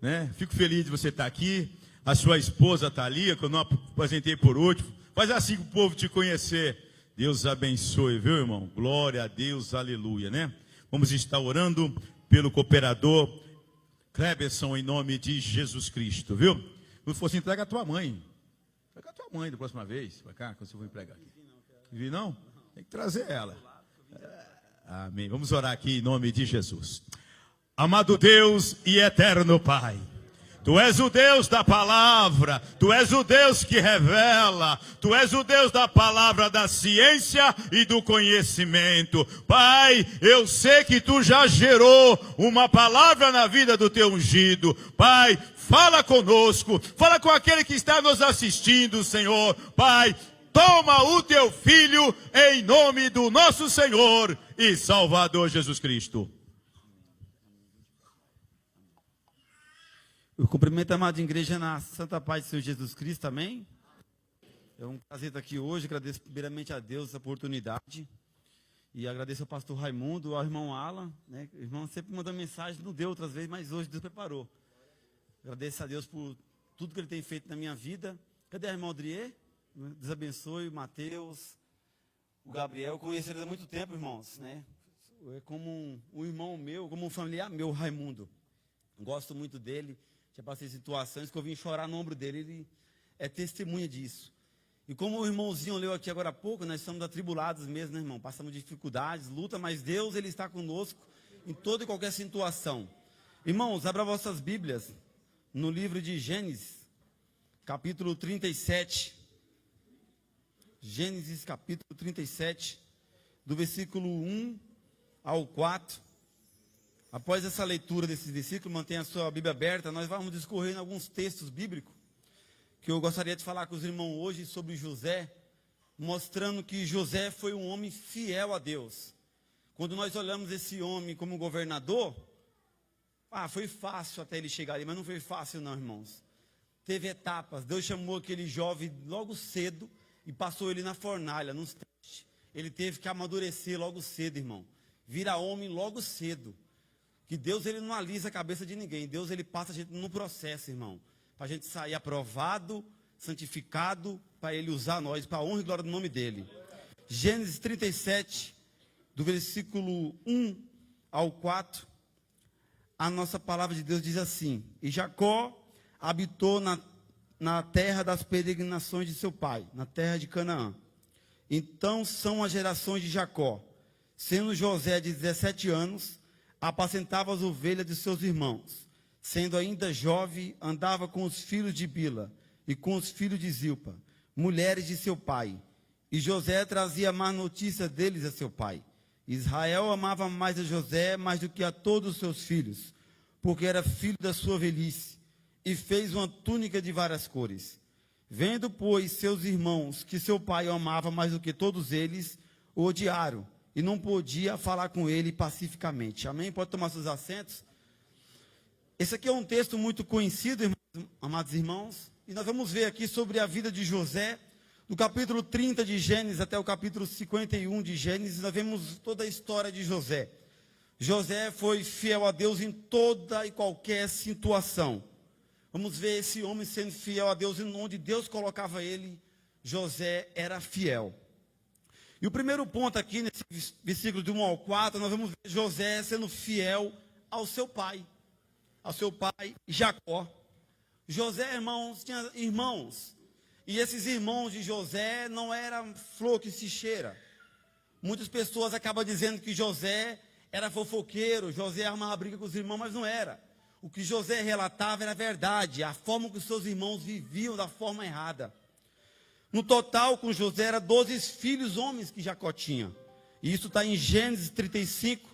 né? Fico feliz de você estar aqui. A sua esposa está ali, que eu não apresentei por último. Faz assim para o povo te conhecer. Deus abençoe, viu, irmão? Glória a Deus, aleluia, né? Vamos estar orando pelo cooperador Kleberson em nome de Jesus Cristo, viu? Se fosse, entrega a tua mãe. Entrega a tua mãe da próxima vez. Vai cá, quando você for empregar aqui. Vi não? Tem que trazer ela. Amém. Vamos orar aqui em nome de Jesus. Amado Deus e eterno Pai, Tu és o Deus da palavra, Tu és o Deus que revela, Tu és o Deus da palavra, da ciência e do conhecimento. Pai, eu sei que Tu já gerou uma palavra na vida do Teu ungido. Pai, fala conosco, fala com aquele que está nos assistindo, Senhor. Pai, toma o Teu Filho em nome do nosso Senhor e Salvador Jesus Cristo. Eu cumprimento a amada igreja na Santa Paz do Senhor Jesus Cristo, amém? É um prazer estar aqui hoje, agradeço primeiramente a Deus essa oportunidade. E agradeço ao pastor Raimundo, ao irmão Alan, né? O irmão sempre mandou mensagem, não deu outras vezes, mas hoje Deus preparou. Agradeço a Deus por tudo que Ele tem feito na minha vida. Cadê a irmã Adriê? Deus abençoe, o Mateus, o Gabriel. Eu conheço eles há muito tempo, irmãos, né? É como um irmão meu, como um familiar meu, o Raimundo. Gosto muito dele. Já passei situações que eu vim chorar no ombro dele, ele é testemunha disso. E como o irmãozinho leu aqui agora há pouco, nós estamos atribulados mesmo, né, irmão? Passamos dificuldades, luta, mas Deus, Ele está conosco em toda e qualquer situação. Irmãos, abra vossas Bíblias no livro de Gênesis, capítulo 37. Gênesis, capítulo 37, do versículo 1 ao 4. Após essa leitura desse versículo, mantenha a sua Bíblia aberta, nós vamos discorrer em alguns textos bíblicos, que eu gostaria de falar com os irmãos hoje sobre José, mostrando que José foi um homem fiel a Deus. Quando nós olhamos esse homem como governador, foi fácil até ele chegar ali, mas não foi fácil não, irmãos. Teve etapas, Deus chamou aquele jovem logo cedo e passou ele na fornalha, nos testes. Ele teve que amadurecer logo cedo, irmão. Vira homem logo cedo. Que Deus, Ele não alisa a cabeça de ninguém. Deus, Ele passa a gente no processo, irmão. Para a gente sair aprovado, santificado, para Ele usar nós, para a honra e glória do nome dEle. Gênesis 37, do versículo 1 ao 4. A nossa palavra de Deus diz assim: E Jacó habitou na terra das peregrinações de seu pai, na terra de Canaã. Então são as gerações de Jacó. Sendo José de 17 anos, apacentava as ovelhas de seus irmãos. Sendo ainda jovem, andava com os filhos de Bila e com os filhos de Zilpa, mulheres de seu pai. E José trazia má notícia deles a seu pai. Israel amava mais a José mais do que a todos os seus filhos, porque era filho da sua velhice, e fez uma túnica de várias cores. Vendo, pois, seus irmãos que seu pai amava mais do que todos eles, o odiaram, e não podia falar com ele pacificamente. Amém? Pode tomar seus assentos. Esse aqui é um texto muito conhecido, amados irmãos, e nós vamos ver aqui sobre a vida de José, do capítulo 30 de Gênesis até o capítulo 51 de Gênesis. Nós vemos toda a história de José. José foi fiel a Deus em toda e qualquer situação. Vamos ver esse homem sendo fiel a Deus, onde Deus colocava ele, José era fiel. E o primeiro ponto aqui, nesse versículo de 1 ao 4, nós vamos ver José sendo fiel ao seu pai Jacó. José, irmãos, tinha irmãos, e esses irmãos de José não eram flor que se cheira. Muitas pessoas acabam dizendo que José era fofoqueiro, José armava briga com os irmãos, mas não era. O que José relatava era verdade, a forma que os seus irmãos viviam da forma errada. No total, com José, eram 12 filhos homens que Jacó tinha. E isso está em Gênesis 35,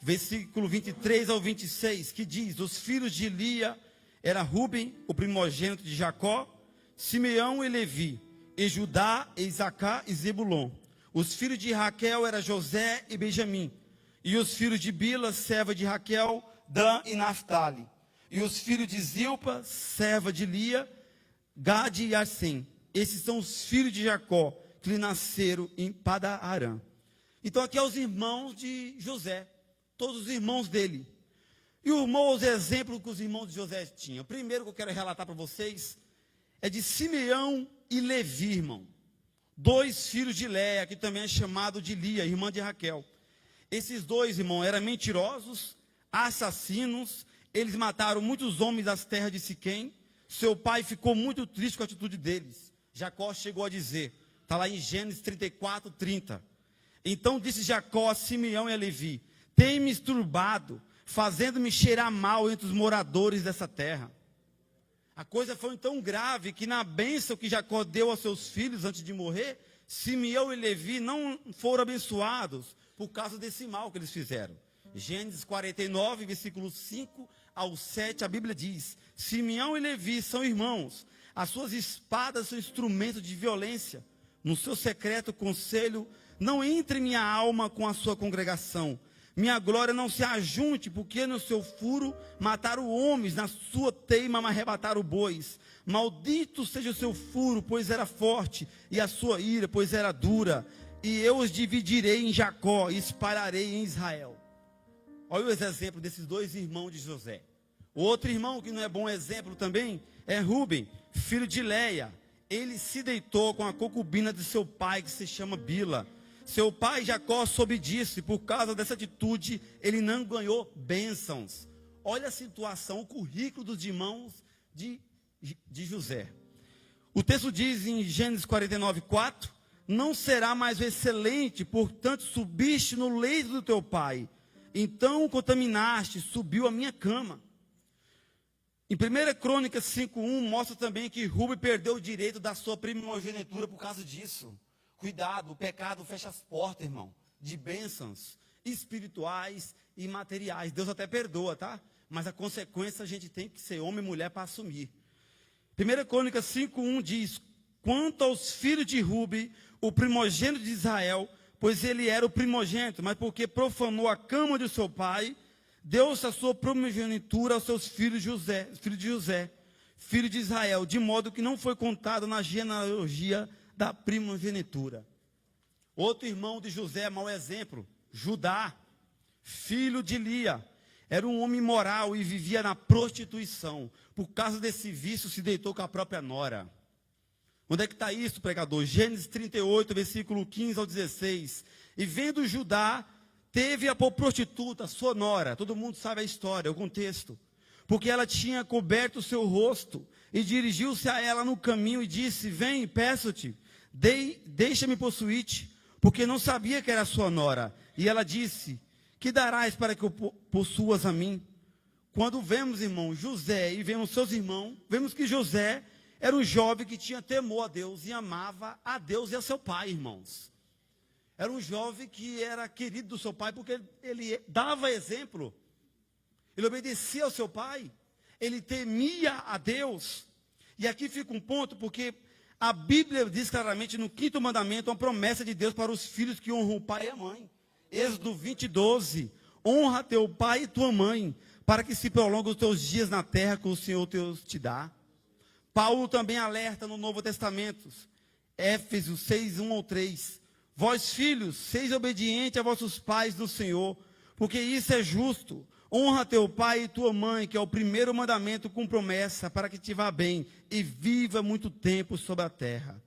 versículo 23 ao 26, que diz: Os filhos de Lia era Ruben, o primogênito de Jacó, Simeão e Levi, e Judá, e Isacar e Zebulon. Os filhos de Raquel eram José e Benjamim. E os filhos de Bila, serva de Raquel, Dan e Naftali. E os filhos de Zilpa, serva de Lia, Gade e Assem. Esses são os filhos de Jacó, que lhe nasceram em Padan-Aram. Então aqui é os irmãos de José, todos os irmãos dele. E os exemplos que os irmãos de José tinham. O primeiro que eu quero relatar para vocês é de Simeão e Levi, irmão. 2 filhos de Léia, que também é chamado de Lia, irmã de Raquel. Esses 2, irmão, eram mentirosos, assassinos. Eles mataram muitos homens das terras de Siquém. Seu pai ficou muito triste com a atitude deles. Jacó chegou a dizer, está lá em Gênesis 34, 30. Então disse Jacó a Simeão e a Levi: tem-me turbado, fazendo-me cheirar mal entre os moradores dessa terra. A coisa foi tão grave que na bênção que Jacó deu aos seus filhos antes de morrer, Simeão e Levi não foram abençoados por causa desse mal que eles fizeram. Gênesis 49, versículos 5 ao 7, a Bíblia diz: Simeão e Levi são irmãos, as suas espadas são instrumentos de violência. No seu secreto conselho, não entre minha alma com a sua congregação. Minha glória não se ajunte, porque no seu furo mataram homens, na sua teima arrebataram bois. Maldito seja o seu furo, pois era forte, e a sua ira, pois era dura. E eu os dividirei em Jacó e espalharei em Israel. Olha os exemplos desses 2 irmãos de José. O outro irmão que não é bom exemplo também é Rúben, filho de Léia. Ele se deitou com a concubina de seu pai, que se chama Bila. Seu pai Jacó soube disso, e por causa dessa atitude, ele não ganhou bênçãos. Olha a situação, o currículo dos irmãos de José. O texto diz em Gênesis 49, 4, não será mais o excelente, portanto subiste no leito do teu pai. Então contaminaste, subiu a minha cama. Em 1 Crônicas 5:1 mostra também que Rúben perdeu o direito da sua primogenitura por causa disso. Cuidado, o pecado fecha as portas, irmão, de bênçãos espirituais e materiais. Deus até perdoa, tá? Mas a consequência a gente tem que ser homem e mulher para assumir. 1 Crônicas 5:1 diz: quanto aos filhos de Rúben, o primogênito de Israel, pois ele era o primogênito, mas porque profanou a cama de seu pai, deu-se a sua primogenitura aos seus filhos de José, filho de Israel, de modo que não foi contado na genealogia da primogenitura. Outro irmão de José, mau exemplo, Judá, filho de Lia, era um homem imoral e vivia na prostituição. Por causa desse vício, se deitou com a própria nora. Onde é que está isso, pregador? Gênesis 38, versículo 15 ao 16. E vendo Judá, teve a prostituta, sua nora. Todo mundo sabe a história, o contexto. Porque ela tinha coberto o seu rosto, e dirigiu-se a ela no caminho e disse: vem, peço-te, deixa-me possuir-te, porque não sabia que era sua nora. E ela disse: que darás para que eu possuas a mim? Quando vemos, irmão, José e vemos seus irmãos, vemos que José era um jovem que tinha temor a Deus e amava a Deus e a seu pai, irmãos. Era um jovem que era querido do seu pai, porque ele dava exemplo. Ele obedecia ao seu pai. Ele temia a Deus. E aqui fica um ponto, porque a Bíblia diz claramente no 5º mandamento, uma promessa de Deus para os filhos que honram o pai e a mãe. Êxodo 20:12. Honra teu pai e tua mãe, para que se prolonguem os teus dias na terra que o Senhor Deus te dá. Paulo também alerta no Novo Testamento. Éfesos 6:1 ao 3. Vós, filhos, seis obedientes a vossos pais no Senhor, porque isso é justo. Honra teu pai e tua mãe, que é o primeiro mandamento com promessa, para que te vá bem e viva muito tempo sobre a terra.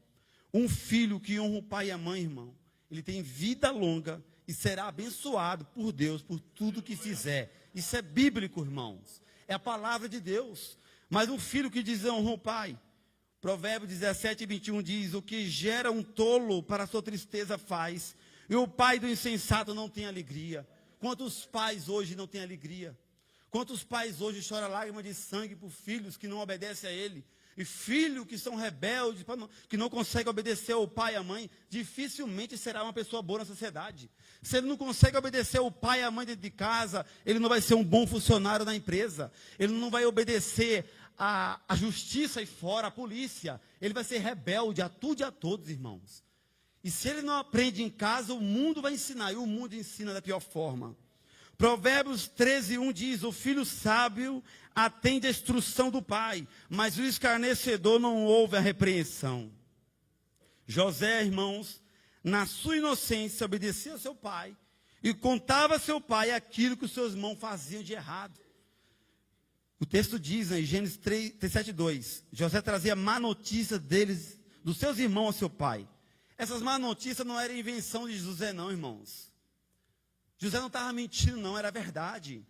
Um filho que honra o pai e a mãe, irmão, ele tem vida longa e será abençoado por Deus por tudo que fizer. Isso é bíblico, irmãos. É a palavra de Deus. Mas um filho que desonra o pai, Provérbios 17:21 diz: o que gera um tolo para a sua tristeza faz, e o pai do insensato não tem alegria. Quantos pais hoje não têm alegria? Quantos pais hoje choram lágrimas de sangue por filhos que não obedecem a ele? E filhos que são rebeldes, que não conseguem obedecer ao pai e à mãe, dificilmente será uma pessoa boa na sociedade. Se ele não consegue obedecer ao pai e à mãe dentro de casa, ele não vai ser um bom funcionário na empresa. Ele não vai obedecer à justiça aí fora, à polícia. Ele vai ser rebelde a tudo e a todos, irmãos. E se ele não aprende em casa, o mundo vai ensinar. E o mundo ensina da pior forma. Provérbios 13:1 diz: o filho sábio atende a instrução do pai, mas o escarnecedor não ouve a repreensão. José, irmãos, na sua inocência, obedecia ao seu pai e contava a seu pai aquilo que os seus irmãos faziam de errado. O texto diz, em Gênesis 7:2, José trazia má notícia deles, dos seus irmãos ao seu pai. Essas má notícias não eram invenção de José não, irmãos. José não estava mentindo não, era verdade.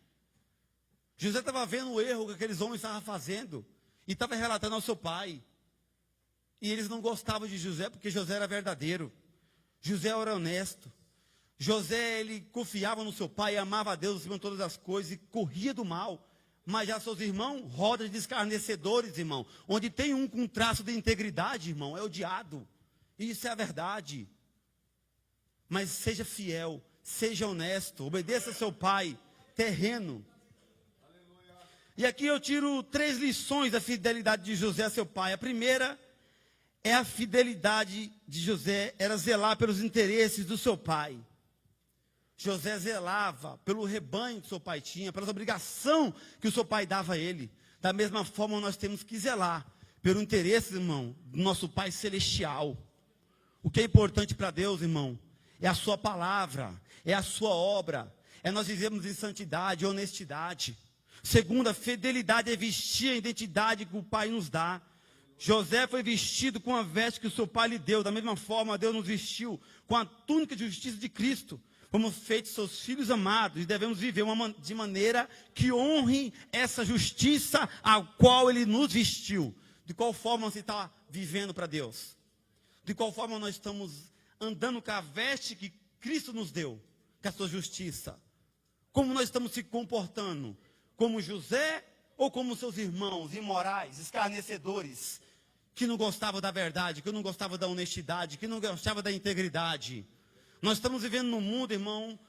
José estava vendo o erro que aqueles homens estavam fazendo e estava relatando ao seu pai. E eles não gostavam de José porque José era verdadeiro. José era honesto. José, ele confiava no seu pai, amava a Deus acima de todas as coisas e corria do mal. Mas já seus irmãos, roda de escarnecedores, irmão. Onde tem um com traço de integridade, irmão, é odiado. Isso é a verdade. Mas seja fiel, seja honesto, obedeça a seu pai, terreno. E aqui eu tiro 3 lições da fidelidade de José a seu pai. A primeira é a fidelidade de José, era zelar pelos interesses do seu pai. José zelava pelo rebanho que seu pai tinha, pelas obrigações que o seu pai dava a ele. Da mesma forma, nós temos que zelar pelo interesse, irmão, do nosso Pai Celestial. O que é importante para Deus, irmão, é a sua palavra, é a sua obra, é nós vivemos em santidade, honestidade. Segundo, a fidelidade é vestir a identidade que o Pai nos dá. José foi vestido com a veste que o seu pai lhe deu. Da mesma forma, Deus nos vestiu com a túnica de justiça de Cristo. Fomos feitos seus filhos amados e devemos viver de maneira que honre essa justiça a qual Ele nos vestiu. De qual forma você está vivendo para Deus? De qual forma nós estamos andando com a veste que Cristo nos deu, com a sua justiça? Como nós estamos se comportando? Como José ou como seus irmãos imorais, escarnecedores, que não gostavam da verdade, que não gostavam da honestidade, que não gostavam da integridade? Nós estamos vivendo num mundo, irmão,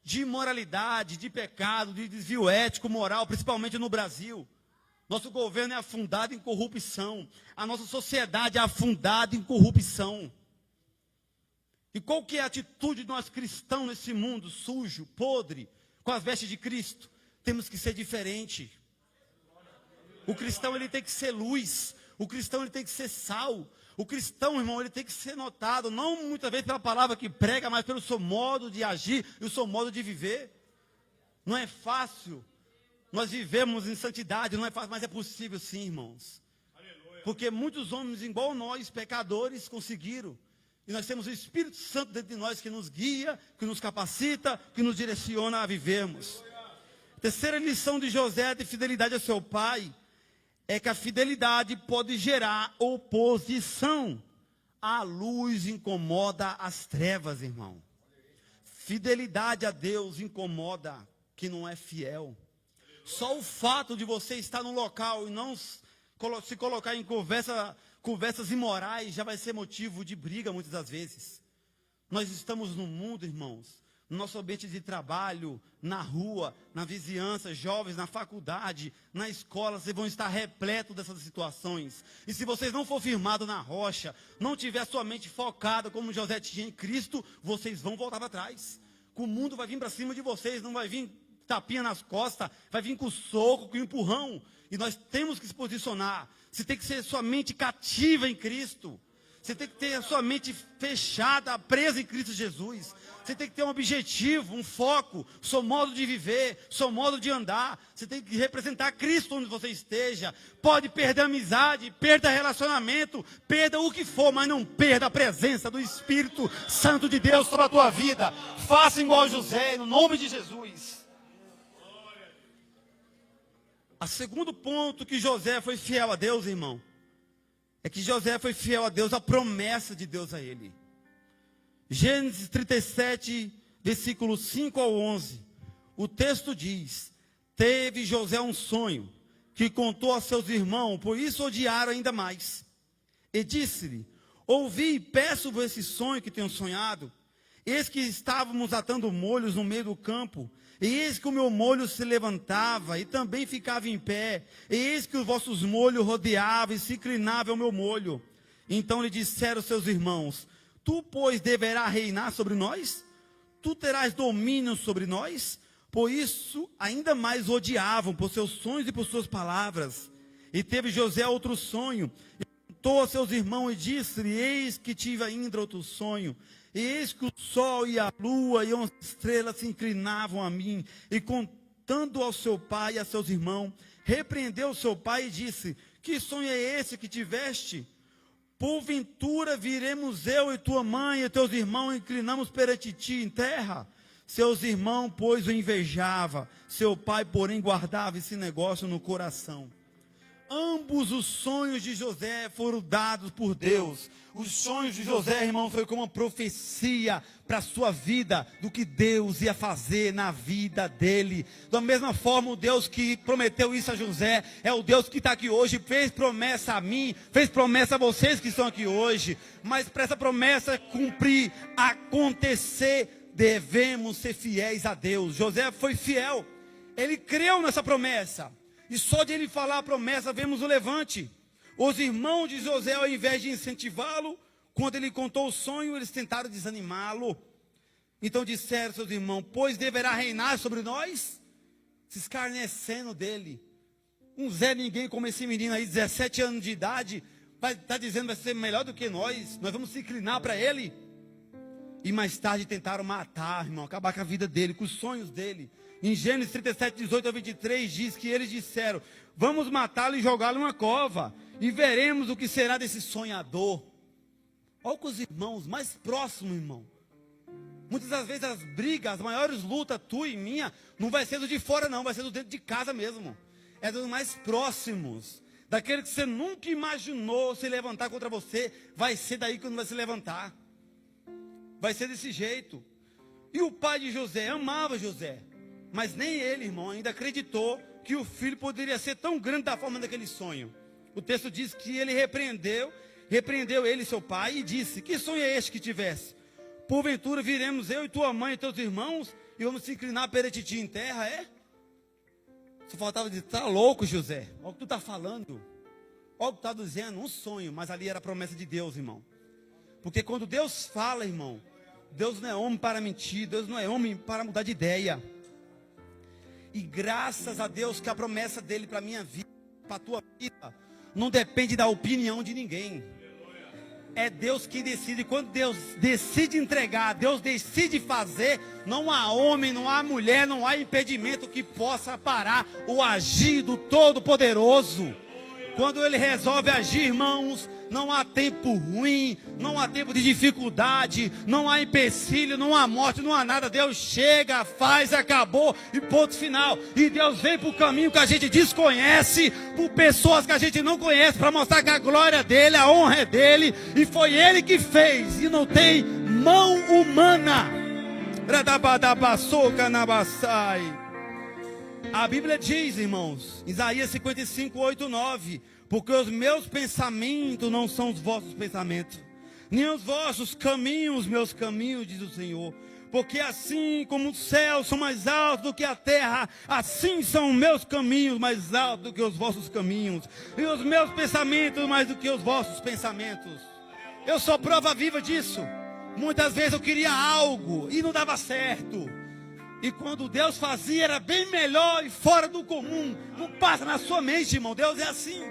de imoralidade, de pecado, de desvio ético, moral, principalmente no Brasil. Nosso governo é afundado em corrupção. A nossa sociedade é afundada em corrupção. E qual que é a atitude de nós cristãos nesse mundo sujo, podre, com as vestes de Cristo? Temos que ser diferente. O cristão, ele tem que ser luz. O cristão, ele tem que ser sal. O cristão, irmão, ele tem que ser notado, não muitas vezes pela palavra que prega, mas pelo seu modo de agir e o seu modo de viver. Não é fácil. Nós vivemos em santidade, não é fácil, mas é possível sim, irmãos. Porque muitos homens igual nós, pecadores, conseguiram. E nós temos o Espírito Santo dentro de nós que nos guia, que nos capacita, que nos direciona a vivermos. Terceira lição de José de fidelidade ao seu pai é que a fidelidade pode gerar oposição. A luz incomoda as trevas, irmão. Fidelidade a Deus incomoda quem não é fiel. Só o fato de você estar no local e não se colocar em conversas imorais já vai ser motivo de briga muitas das vezes. Nós estamos no mundo, irmãos, no nosso ambiente de trabalho, na rua, na vizinhança, jovens, na faculdade, na escola, vocês vão estar repletos dessas situações. E se vocês não for firmados na rocha, não tiver sua mente focada como José tinha em Cristo, vocês vão voltar para trás. O mundo vai vir para cima de vocês, não vai vir tapinha nas costas, vai vir com soco, com empurrão. E nós temos que se posicionar. Você tem que ser sua mente cativa em Cristo. Você tem que ter a sua mente fechada, presa em Cristo Jesus. Você tem que ter um objetivo, um foco, seu modo de viver, seu modo de andar. Você tem que representar Cristo onde você esteja. Pode perder a amizade, perda relacionamento, perda o que for, mas não perda a presença do Espírito Santo de Deus sobre a tua vida. Faça igual a José, no nome de Jesus. O segundo ponto que José foi fiel a Deus, irmão, é que José foi fiel a Deus, a promessa de Deus a ele. Gênesis 37, versículos 5 ao 11. O texto diz: teve José um sonho, que contou a seus irmãos, por isso odiaram ainda mais. E disse-lhe: ouvi e peço-vos esse sonho que tenho sonhado. Eis que estávamos atando molhos no meio do campo, e eis que o meu molho se levantava e também ficava em pé, e eis que os vossos molhos rodeavam e se inclinavam ao meu molho. Então lhe disseram seus irmãos: tu, pois, deverás reinar sobre nós? Tu terás domínio sobre nós? Por isso, ainda mais odiavam por seus sonhos e por suas palavras. E teve José outro sonho, e contou a seus irmãos e disse-lhe: eis que tive ainda outro sonho. E eis que o sol e a lua e as estrelas se inclinavam a mim. E contando ao seu pai e a seus irmãos, repreendeu seu pai e disse: que sonho é esse que tiveste? Porventura viremos eu e tua mãe e teus irmãos inclinamos perante ti em terra? Seus irmãos, pois, o invejava, seu pai, porém, guardava esse negócio no coração. Ambos os sonhos de José foram dados por Deus. Os sonhos de José, irmão, foi como uma profecia para a sua vida, do que Deus ia fazer na vida dele. Da mesma forma, o Deus que prometeu isso a José, é o Deus que está aqui hoje, fez promessa a mim, fez promessa a vocês que estão aqui hoje. Mas para essa promessa cumprir, acontecer, devemos ser fiéis a Deus. José foi fiel, ele creu nessa promessa. E só de ele falar a promessa, vemos o levante. Os irmãos de José, ao invés de incentivá-lo, quando ele contou o sonho, eles tentaram desanimá-lo. Então disseram seus irmãos: pois deverá reinar sobre nós? Se escarnecendo dele. Um Zé Ninguém como esse menino aí, 17 anos de idade, está dizendo que vai ser melhor do que nós vamos se inclinar para ele. E mais tarde tentaram matar, irmão, acabar com a vida dele, com os sonhos dele. Em Gênesis 37, 18 a 23, diz que eles disseram: vamos matá-lo e jogá-lo em uma cova, e veremos o que será desse sonhador. Olha com os irmãos mais próximos, irmão. Muitas das vezes as brigas, as maiores lutas, tua e minha, não vai ser do de fora não, vai ser do dentro de casa mesmo. É dos mais próximos. Daquele que você nunca imaginou se levantar contra você, vai ser daí que não vai se levantar. Vai ser desse jeito. E o pai de José amava José, mas nem ele, irmão, ainda acreditou que o filho poderia ser tão grande da forma daquele sonho. O texto diz que ele repreendeu ele, seu pai, e disse: que sonho é este que tivesse? Porventura viremos eu e tua mãe e teus irmãos, e vamos se inclinar perante ti em terra, é? Só faltava dizer: tá louco, José, olha o que tu está falando, olha o que tu está dizendo, um sonho, mas ali era a promessa de Deus, irmão. Porque quando Deus fala, irmão, Deus não é homem para mentir, Deus não é homem para mudar de ideia. E graças a Deus que a promessa dele para a minha vida, para a tua vida, não depende da opinião de ninguém. É Deus quem decide. Quando Deus decide entregar, Deus decide fazer, não há homem, não há mulher, não há impedimento que possa parar o agir do Todo-Poderoso. Quando Ele resolve agir, irmãos, não há tempo ruim, não há tempo de dificuldade, não há empecilho, não há morte, não há nada. Deus chega, faz, acabou e ponto final. E Deus vem para o caminho que a gente desconhece, por pessoas que a gente não conhece, para mostrar que a glória dele, a honra é dele, e foi ele que fez, e não tem mão humana. A Bíblia diz, irmãos, Isaías 55, 8, 9: porque os meus pensamentos não são os vossos pensamentos, nem os vossos caminhos, meus caminhos, diz o Senhor. Porque assim como os céus são mais altos do que a terra, assim são os meus caminhos mais altos do que os vossos caminhos, e os meus pensamentos mais do que os vossos pensamentos. Eu sou prova viva disso. Muitas vezes eu queria algo e não dava certo. E quando Deus fazia, era bem melhor e fora do comum. Não passa na sua mente, irmão. Deus é assim.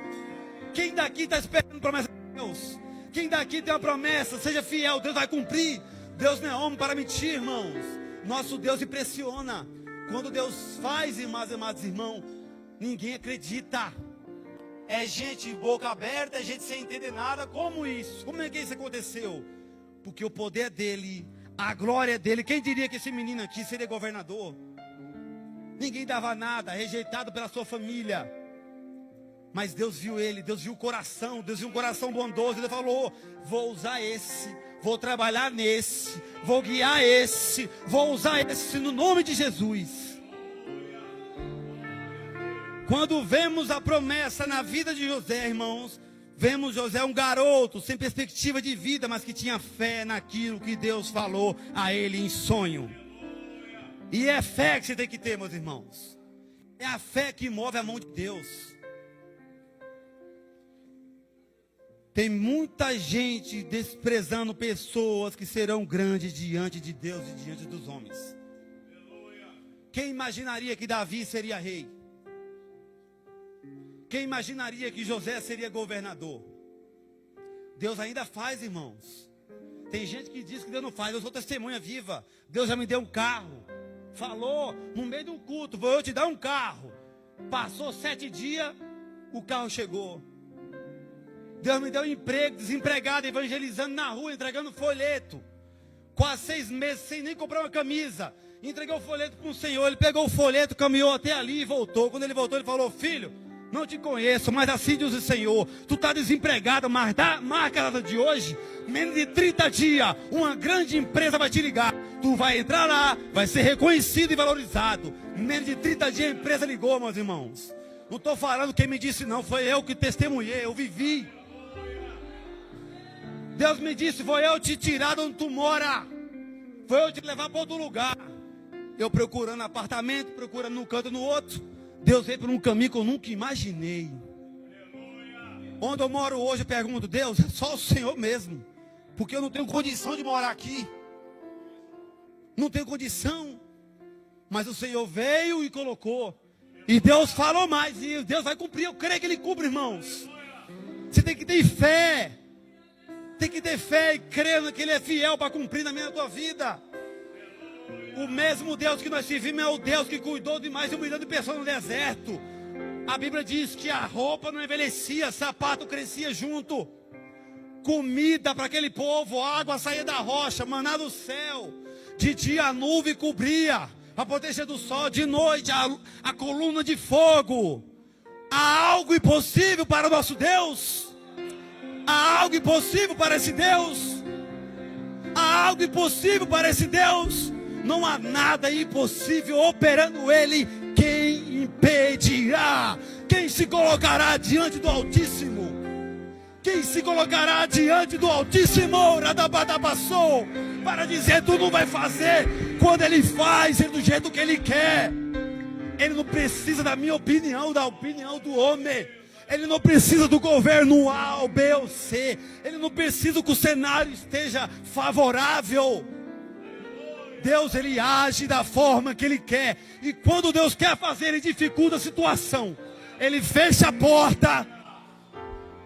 Quem daqui está esperando a promessa de Deus? Quem daqui tem uma promessa, seja fiel, Deus vai cumprir. Deus não é homem para mentir, irmãos. Nosso Deus impressiona. Quando Deus faz, irmãs e amados irmãos, ninguém acredita. É gente boca aberta, é gente sem entender nada. Como isso? Como é que isso aconteceu? Porque o poder dele, a glória dele. Quem diria que esse menino aqui seria governador? Ninguém dava nada, rejeitado pela sua família. Mas Deus viu ele, Deus viu o coração, Deus viu um coração bondoso. Ele falou: vou usar esse, vou trabalhar nesse, vou guiar esse, vou usar esse no nome de Jesus. Quando vemos a promessa na vida de José, irmãos, vemos José um garoto sem perspectiva de vida, mas que tinha fé naquilo que Deus falou a ele em sonho. E é fé que você tem que ter, meus irmãos. É a fé que move a mão de Deus. Tem muita gente desprezando pessoas que serão grandes diante de Deus e diante dos homens. Quem imaginaria que Davi seria rei? Quem imaginaria que José seria governador? Deus ainda faz, irmãos. Tem gente que diz que Deus não faz. Eu sou testemunha viva. Deus já me deu um carro. Falou no meio de um culto: vou eu te dar um carro. Passou 7 dias, o carro chegou. Deus me deu emprego, desempregado, evangelizando na rua, entregando folheto. Quase 6 meses sem nem comprar uma camisa. Entreguei o folheto para um senhor, ele pegou o folheto, caminhou até ali e voltou. Quando ele voltou, ele falou: filho, não te conheço, mas assim diz o Senhor, tu está desempregado, mas marca a data de hoje, menos de 30 dias, uma grande empresa vai te ligar. Tu vai entrar lá, vai ser reconhecido e valorizado. Menos de 30 dias a empresa ligou, meus irmãos. Não estou falando quem me disse não, foi eu que testemunhei, eu vivi. Deus me disse: foi eu te tirar de onde tu mora, foi eu te levar para outro lugar. Eu procurando apartamento, procurando num canto no outro, Deus veio por um caminho que eu nunca imaginei. Onde eu moro hoje, eu pergunto: Deus, é só o Senhor mesmo, porque eu não tenho condição de morar aqui, não tenho condição, mas o Senhor veio e colocou, e Deus falou mais, e Deus vai cumprir, eu creio que Ele cumpre, irmãos. Você tem que ter fé, tem que ter fé e crer que Ele é fiel para cumprir na minha e na tua vida. O mesmo Deus que nós servimos é o Deus que cuidou de mais de 1 milhão de pessoas no deserto. A Bíblia diz que a roupa não envelhecia, sapato crescia junto. Comida para aquele povo, água saía da rocha, maná do céu. De dia a nuvem cobria, a proteger do sol. De noite a coluna de fogo. Há algo impossível para o nosso Deus? Há algo impossível para esse Deus? Há algo impossível para esse Deus? Não há nada impossível operando Ele. Quem impedirá? Quem se colocará diante do Altíssimo? Quem se colocará diante do Altíssimo? Radabadabassou, para dizer: tu não vai fazer. Quando Ele faz, Ele do jeito que Ele quer. Ele não precisa da minha opinião, da opinião do homem. Ele não precisa do governo A, ou B ou C. Ele não precisa que o cenário esteja favorável. Deus, Ele age da forma que Ele quer. E quando Deus quer fazer, Ele dificulta a situação. Ele fecha a porta.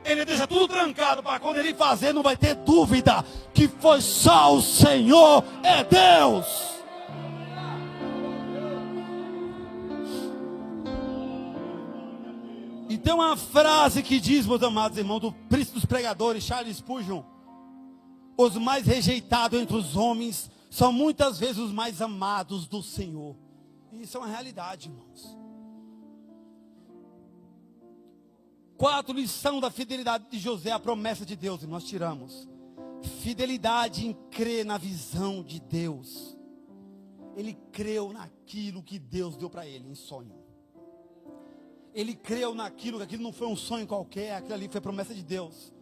Ele deixa tudo trancado, para quando Ele fazer não vai ter dúvida que foi só o Senhor, é Deus. E tem uma frase que diz, meus amados irmãos, do príncipe dos pregadores, Charles Spurgeon: os mais rejeitados entre os homens são muitas vezes os mais amados do Senhor. E isso é uma realidade, irmãos. 4 lições da fidelidade de José à promessa de Deus, e nós tiramos: fidelidade em crer na visão de Deus. Ele creu naquilo que Deus deu para ele em sonho. Ele creu naquilo, que aquilo não foi um sonho qualquer, aquilo ali foi promessa de Deus.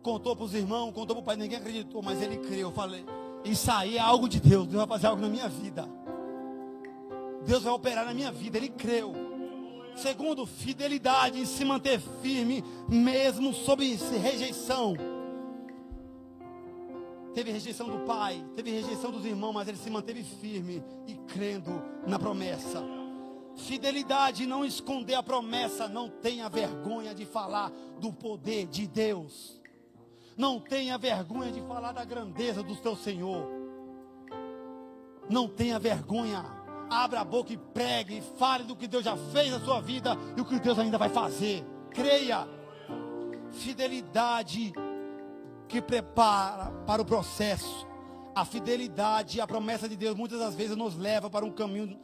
Contou para os irmãos, contou para o pai, ninguém acreditou, mas ele creu. Eu falei: isso aí é algo de Deus, Deus vai fazer algo na minha vida. Deus vai operar na minha vida, ele creu. Segundo, fidelidade em se manter firme, mesmo sob rejeição. Teve rejeição do pai, teve rejeição dos irmãos, mas ele se manteve firme e crendo na promessa. Fidelidade em não esconder a promessa. Não tenha vergonha de falar do poder de Deus. Não tenha vergonha de falar da grandeza do teu Senhor. Não tenha vergonha. Abra a boca e pregue, e fale do que Deus já fez na sua vida e o que Deus ainda vai fazer. Creia. Fidelidade que prepara para o processo. A fidelidade e a promessa de Deus muitas das vezes nos leva para um caminho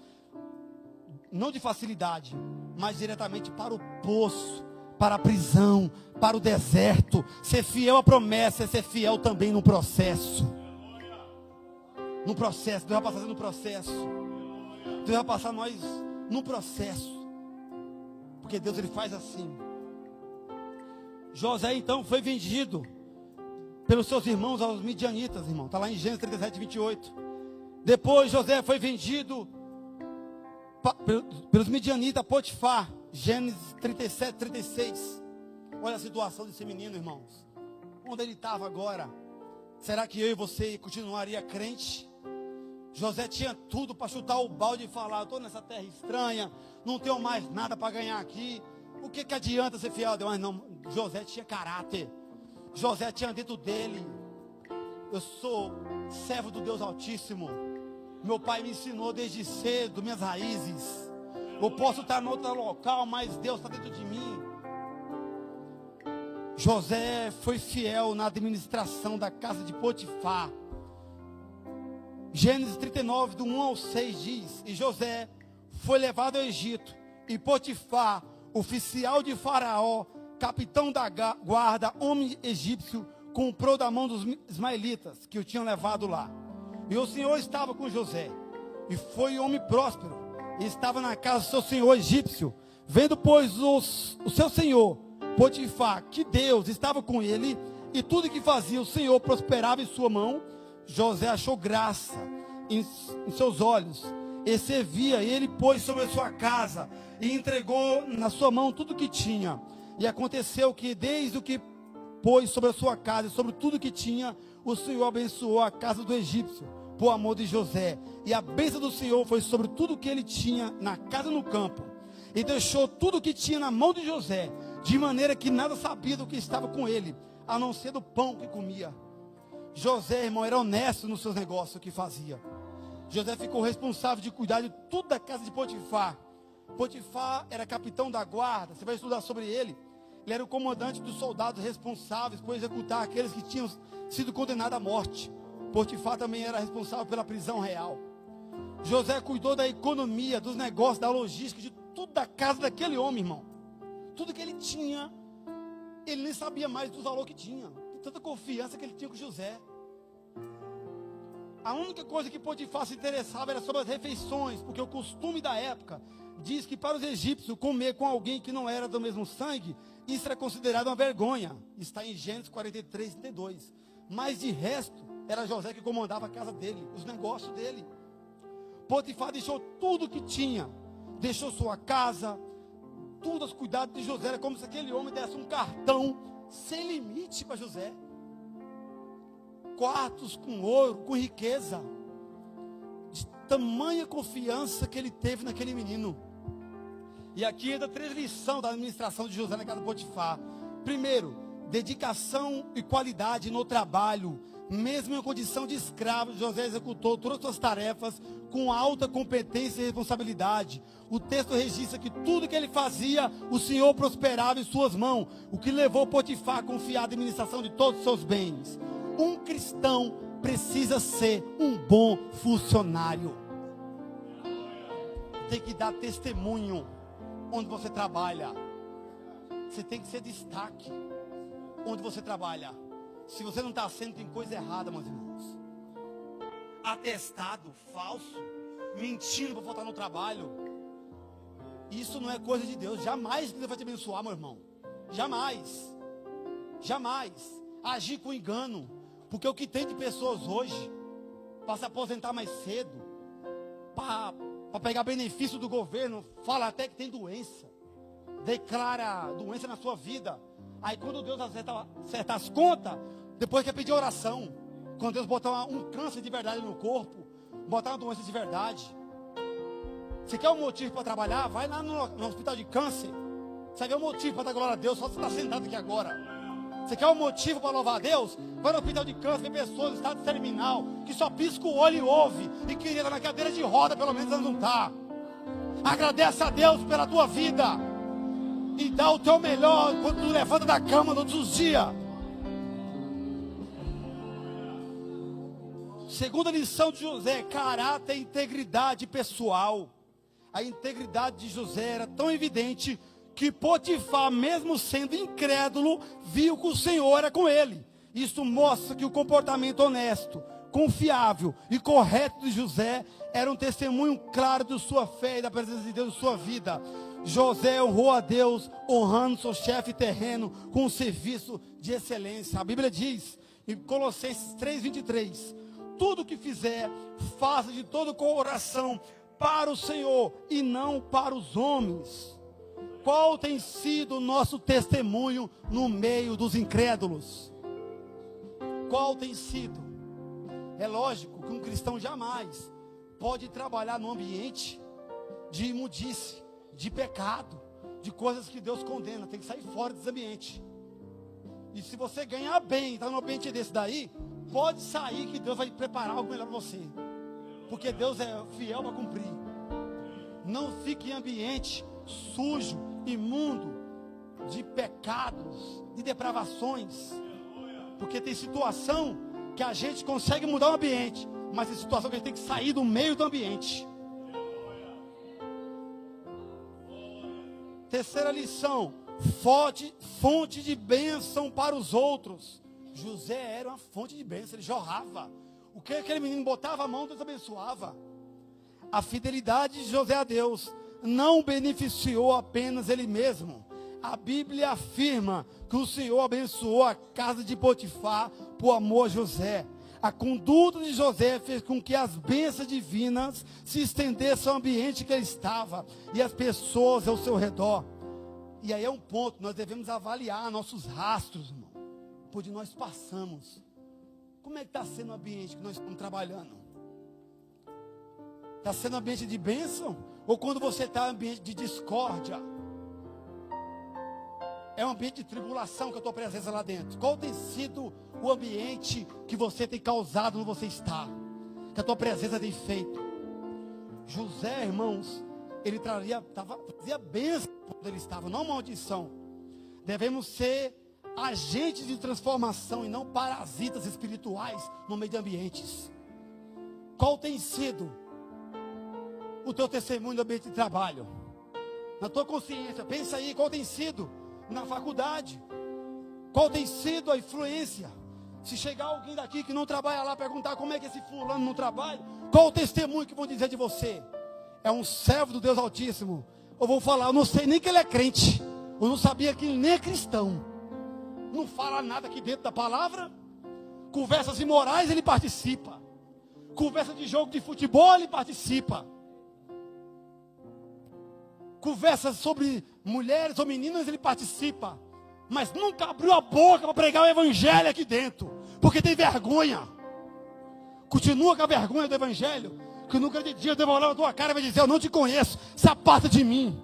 não de facilidade, mas diretamente para o poço, para a prisão, para o deserto. Ser fiel à promessa é ser fiel também no processo. No processo, Deus vai passar no processo. Deus vai passar nós no processo. Porque Deus, Ele faz assim. José então foi vendido pelos seus irmãos aos midianitas, irmão. Está lá em Gênesis 37, 28. Depois José foi vendido pelos midianitas a Potifar. Gênesis 37, 36. Olha a situação desse menino, irmãos. Onde ele estava agora? Será que eu e você continuaria crente? José tinha tudo para chutar o balde e falar: eu estou nessa terra estranha, não tenho mais nada para ganhar aqui. O que adianta ser fiel a Deus? Mas não, José tinha caráter. José tinha dentro dele: eu sou servo do Deus Altíssimo. Meu pai me ensinou desde cedo, minhas raízes. Eu posso estar em outro local, mas Deus está dentro de mim. José foi fiel na administração da casa de Potifar. Gênesis 39, do 1 ao 6 diz: e José foi levado ao Egito, e Potifar, oficial de Faraó, capitão da guarda, homem egípcio, comprou da mão dos ismaelitas que o tinham levado lá. E o Senhor estava com José, e foi homem próspero, e estava na casa do seu senhor egípcio. Vendo, pois, o seu senhor Potifar que Deus estava com ele, e tudo que fazia o Senhor prosperava em sua mão, José achou graça em seus olhos, e servia, e ele pôs sobre a sua casa, e entregou na sua mão tudo que tinha. E aconteceu que desde o que pôs sobre a sua casa e sobre tudo que tinha, o Senhor abençoou a casa do egípcio, por amor de José. E a bênção do Senhor foi sobre tudo que ele tinha na casa e no campo. E deixou tudo que tinha na mão de José, de maneira que nada sabia do que estava com ele, a não ser do pão que comia. José, irmão, era honesto nos seus negócios que fazia. José ficou responsável de cuidar de tudo da casa de Potifar. Potifar era capitão da guarda, você vai estudar sobre ele. Ele era o comandante dos soldados responsáveis por executar aqueles que tinham sido condenados à morte. Potifar também era responsável pela prisão real. José cuidou da economia, dos negócios, da logística, de tudo da casa daquele homem, irmão. Tudo que ele tinha, ele nem sabia mais do valor que tinha. De tanta confiança que ele tinha com José. A única coisa que Potifar se interessava era sobre as refeições, porque o costume da época diz que para os egípcios comer com alguém que não era do mesmo sangue, isso era considerado uma vergonha. Está em Gênesis 43, 32. Mas de resto, era José que comandava a casa dele, os negócios dele. Potifar deixou tudo que tinha, deixou sua casa, tudo aos cuidados de José. Era como se aquele homem desse um cartão sem limite para José. Quartos com ouro, com riqueza, de tamanha confiança que ele teve naquele menino. E aqui entra 3 lições da administração de José na casa de Potifar. Primeiro, dedicação e qualidade no trabalho. Mesmo em condição de escravo, José executou todas as suas tarefas com alta competência e responsabilidade. O texto registra que tudo que ele fazia, o Senhor prosperava em suas mãos, o que levou Potifar a confiar a administração de todos os seus bens. Um cristão precisa ser um bom funcionário. Tem que dar testemunho onde você trabalha. Você tem que ser destaque onde você trabalha. Se você não está sendo, tem coisa errada, meus irmãos. Atestado falso, mentindo para faltar no trabalho. Isso não é coisa de Deus. Jamais Deus vai te abençoar, meu irmão. Jamais. Jamais. Agir com engano. Porque o que tem de pessoas hoje, para se aposentar mais cedo, para pegar benefício do governo, fala até que tem doença. Declara doença na sua vida. Aí quando Deus acerta as contas, depois quer pedir oração. Quando Deus botar um câncer de verdade no corpo, botar uma doença de verdade. Você quer um motivo para trabalhar? Vai lá no hospital de câncer. Você quer um motivo para dar glória a Deus? Só você está sentado aqui agora. Você quer um motivo para louvar a Deus? Vai no hospital de câncer, tem pessoas em estado terminal, que só pisca o olho e ouve, e queria estar na cadeira de roda, pelo menos não está. Agradece a Deus pela tua vida, e dá o teu melhor, quando tu levanta da cama todos os dias. Segunda lição de José, caráter e integridade pessoal. A integridade de José era tão evidente, que Potifar, mesmo sendo incrédulo, viu que o Senhor era com ele. Isso mostra que o comportamento honesto, confiável e correto de José era um testemunho claro de sua fé e da presença de Deus em sua vida. José honrou a Deus, honrando seu chefe terreno com um serviço de excelência. A Bíblia diz, em Colossenses 3:23, tudo que fizer, faça de todo o coração para o Senhor e não para os homens. Qual tem sido o nosso testemunho no meio dos incrédulos? Qual tem sido? É lógico que um cristão jamais pode trabalhar no ambiente de imundície, de pecado, de coisas que Deus condena. Tem que sair fora desse ambiente. E se você ganhar bem, está num ambiente desse daí, pode sair que Deus vai preparar algo melhor para você. Porque Deus é fiel para cumprir. Não fique em ambiente sujo, imundo, de pecados, de depravações. Porque tem situação que a gente consegue mudar o ambiente, mas tem situação que a gente tem que sair do meio do ambiente. Terceira lição: fonte de bênção para os outros. José era uma fonte de bênção, ele jorrava. O que aquele menino botava a mão, Deus abençoava. A fidelidade de José a Deus não beneficiou apenas ele mesmo. A Bíblia afirma que o Senhor abençoou a casa de Potifar por amor a José. A conduta de José fez com que as bênçãos divinas se estendessem ao ambiente que ele estava e as pessoas ao seu redor. E aí é um ponto, nós devemos avaliar nossos rastros, irmão, por onde nós passamos. Como é que está sendo o ambiente que nós estamos trabalhando? Está sendo um ambiente de bênção? Ou quando você está em ambiente de discórdia? É um ambiente de tribulação que eu estou presença lá dentro. Qual tem sido o ambiente que você tem causado onde você está? Que a tua presença tem feito? José, irmãos, ele trazia bênção onde ele estava, não maldição. Devemos ser agentes de transformação e não parasitas espirituais no meio de ambientes. Qual tem sido o teu testemunho no ambiente de trabalho? Na tua consciência, pensa aí, qual tem sido na faculdade? Qual tem sido a influência? Se chegar alguém daqui que não trabalha lá, perguntar como é que esse fulano não trabalha, qual o testemunho que vão dizer de você? É um servo do Deus Altíssimo. Ou vão falar, eu não sei nem que ele é crente, eu não sabia que ele nem é cristão, não fala nada aqui dentro da palavra. Conversas imorais ele participa, conversa de jogo de futebol ele participa, conversas sobre mulheres ou meninas ele participa, mas nunca abriu a boca para pregar o evangelho aqui dentro, porque tem vergonha. Continua com a vergonha do evangelho, que nunca de dia Deus vai olhar na tua cara e vai dizer, eu não te conheço, se aparta de mim.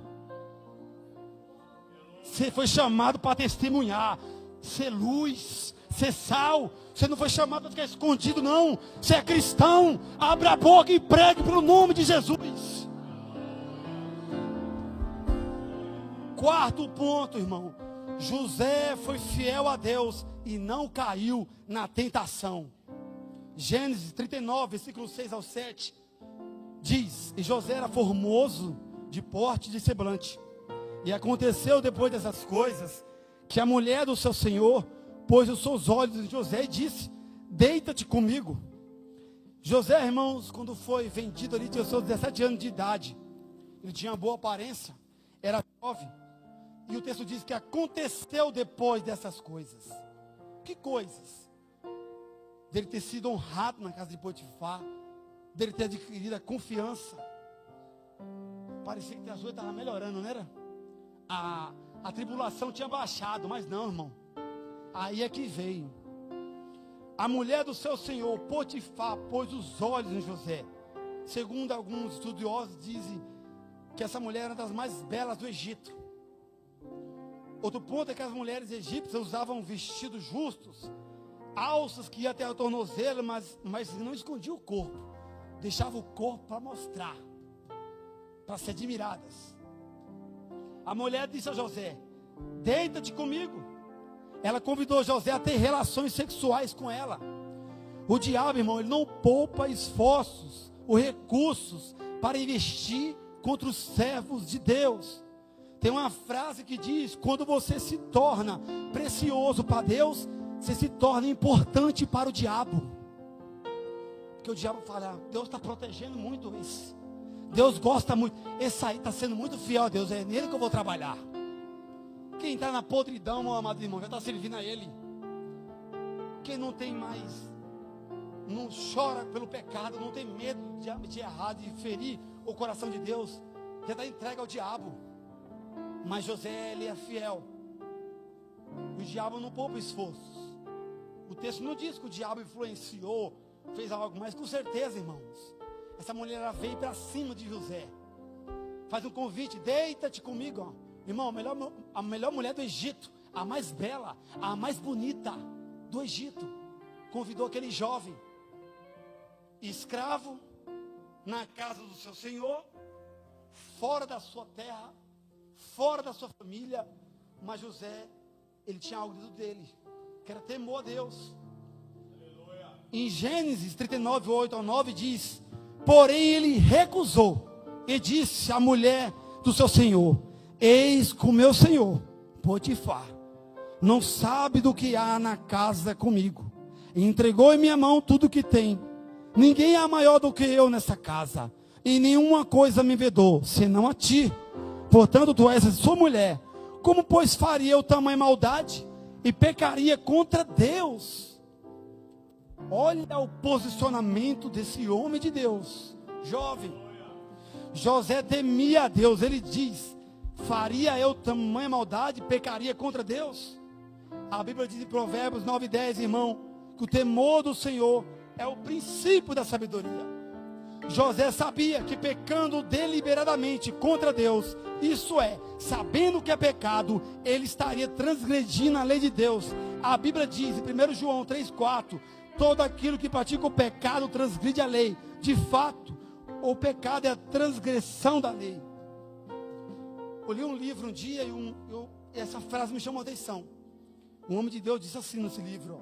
Você foi chamado para testemunhar, ser luz, ser sal. Você não foi chamado para ficar escondido, não. Você é cristão, abre a boca e pregue pelo nome de Jesus. Quarto ponto, irmão: José foi fiel a Deus e não caiu na tentação. Gênesis 39, versículo 6 ao 7 diz: e José era formoso de porte e de semblante. E aconteceu depois dessas coisas, que a mulher do seu senhor pôs os seus olhos em José e disse: deita-te comigo. José, irmãos, quando foi vendido ali, tinha seus 17 anos de idade. Ele tinha boa aparência, era jovem. E o texto diz que aconteceu depois dessas coisas. Que coisas? Dele ter sido honrado na casa de Potifar, dele ter adquirido a confiança. Parecia que as coisas estavam melhorando, não era? A tribulação tinha baixado, mas não, irmão. Aí é que veio. A mulher do seu senhor, Potifar, pôs os olhos em José. Segundo alguns estudiosos, dizem que essa mulher era uma das mais belas do Egito. Outro ponto é que as mulheres egípcias usavam vestidos justos, alças que iam até o tornozelo, mas não escondiam o corpo. Deixava o corpo para mostrar, para ser admiradas. A mulher disse a José: deita-te comigo. Ela convidou José a ter relações sexuais com ela. O diabo, irmão, ele não poupa esforços ou recursos para investir contra os servos de Deus. Tem uma frase que diz: quando você se torna precioso para Deus, você se torna importante para o diabo. Porque o diabo fala: Deus está protegendo muito isso, Deus gosta muito, esse aí está sendo muito fiel a Deus, é nele que eu vou trabalhar. Quem está na podridão, meu amado irmão, já está servindo a ele. Quem não tem mais, não chora pelo pecado, não tem medo de errar, de ferir o coração de Deus, já está entregue ao diabo. Mas José, ele é fiel. O diabo não poupa esforços. O texto não diz que o diabo influenciou, fez algo, mas com certeza, irmãos, essa mulher, ela veio para cima de José, faz um convite: deita-te comigo, ó. Irmão, a melhor mulher do Egito, a mais bela, a mais bonita do Egito, convidou aquele jovem, escravo, na casa do seu senhor, fora da sua terra, fora da sua família, mas José, ele tinha algo dentro dele, que era temor a Deus. Em Gênesis 39, 8 ao 9 diz: porém ele recusou e disse à mulher do seu senhor: eis que o meu senhor Potifar não sabe do que há na casa comigo, e entregou em minha mão tudo o que tem. Ninguém é maior do que eu nessa casa, e nenhuma coisa me vedou, senão a ti. Portanto, tu és a sua mulher. Como, pois, faria eu tamanha maldade e pecaria contra Deus? Olha o posicionamento desse homem de Deus, jovem. José temia a Deus. Ele diz: faria eu tamanha maldade e pecaria contra Deus? A Bíblia diz em Provérbios 9:10, irmão, que o temor do Senhor é o princípio da sabedoria. José sabia que pecando deliberadamente contra Deus, isso é, sabendo que é pecado, ele estaria transgredindo a lei de Deus. A Bíblia diz em 1 João 3,4: todo aquilo que pratica o pecado transgride a lei. De fato, o pecado é a transgressão da lei. Eu li um livro um dia e essa frase me chamou a atenção. Um homem de Deus disse assim nesse livro: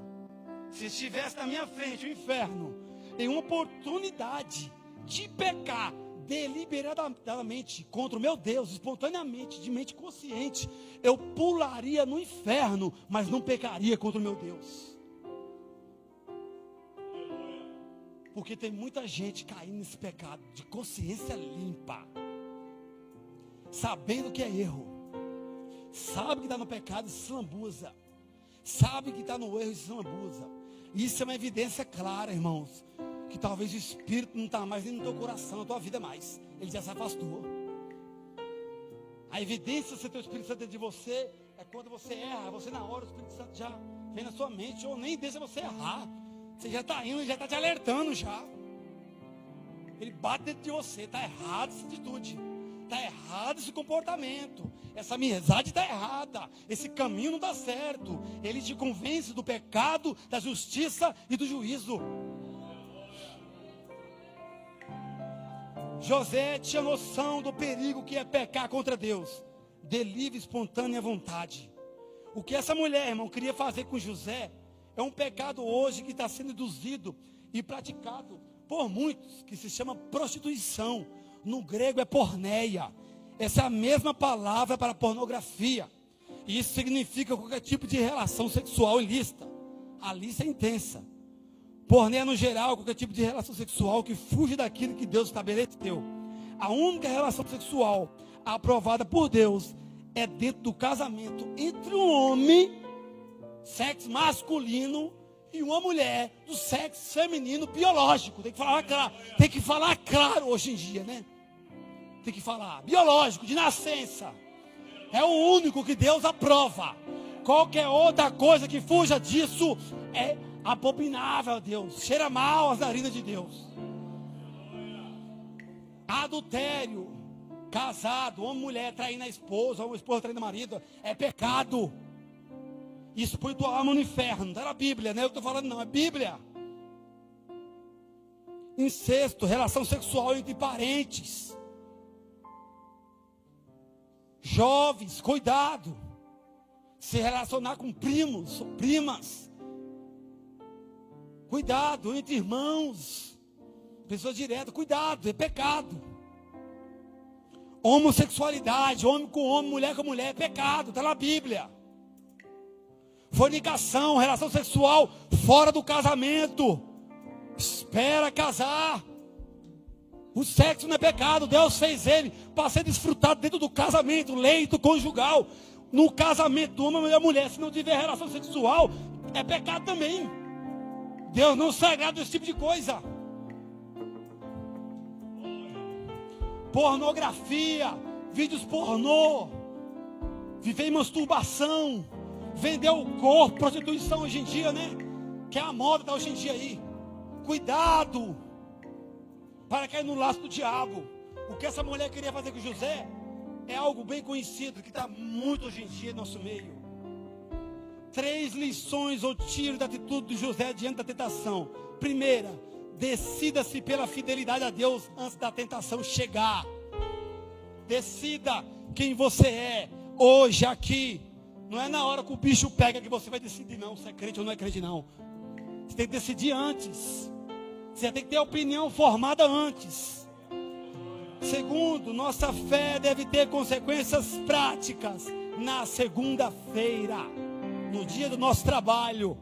se estivesse na minha frente o inferno em uma oportunidade de pecar deliberadamente contra o meu Deus, espontaneamente, de mente consciente, eu pularia no inferno, mas não pecaria contra o meu Deus. Porque tem muita gente caindo nesse pecado de consciência limpa, sabendo que é erro, sabe que está no pecado e se lambuza, sabe que está no erro e se lambuza. Isso é uma evidência clara, irmãos, que talvez o Espírito não está mais nem no teu coração, na tua vida mais, ele já se afastou. A evidência de ter o Espírito Santo dentro de você é quando você erra, você na hora o Espírito Santo já vem na sua mente, ou nem deixa você errar. Você já está indo, ele já está te alertando já. Ele bate dentro de você, está errado essa atitude, está errado esse comportamento, essa amizade está errada, esse caminho não dá certo. Ele te convence do pecado, da justiça e do juízo. José tinha noção do perigo que é pecar contra Deus, de livre, espontânea vontade. O que essa mulher, irmão, queria fazer com José é um pecado hoje que está sendo induzido e praticado por muitos, que se chama prostituição. No grego é porneia. Essa é a mesma palavra para pornografia. E isso significa qualquer tipo de relação sexual ilícita. A lista é intensa. Porneia no geral, qualquer tipo de relação sexual que fuge daquilo que Deus estabeleceu. A única relação sexual aprovada por Deus é dentro do casamento entre um homem, sexo masculino, e uma mulher do sexo feminino biológico. Tem que falar claro hoje em dia, né? Tem que falar biológico, de nascença. É o único que Deus aprova. Qualquer outra coisa que fuja disso é abominável a Deus, cheira mal as narinas de Deus. Adultério, casado, homem e mulher traindo a esposa, ou a esposa traindo o marido, é pecado. Isso põe tua alma no inferno. Não está na Bíblia, não é eu que estou falando, não, é Bíblia. Incesto, relação sexual entre parentes. Jovens, cuidado. Se relacionar com primos ou primas. Cuidado, entre irmãos. Pessoas diretas, cuidado, é pecado. Homossexualidade, homem com homem, mulher com mulher, é pecado, está na Bíblia. Fornicação, relação sexual fora do casamento. Espera casar. O sexo não é pecado, Deus fez ele para ser desfrutado dentro do casamento, leito conjugal. No casamento do homem e da mulher, se não tiver relação sexual, é pecado também. Deus não se agrada desse tipo de coisa. Pornografia, vídeos pornô, viver em masturbação, vender o corpo, prostituição hoje em dia, né? Que é a moda tá hoje em dia aí. Cuidado para cair no laço do diabo. O que essa mulher queria fazer com José é algo bem conhecido, que está muito hoje em dia no nosso meio. 3 lições ou tiros da atitude de José diante da tentação. Primeira, decida-se pela fidelidade a Deus antes da tentação chegar. Decida quem você é hoje aqui. Não é na hora que o bicho pega que você vai decidir não, se é crente ou não é crente não. Você tem que decidir antes. Você tem que ter a opinião formada antes. Segundo, nossa fé deve ter consequências práticas na segunda-feira, no dia do nosso trabalho.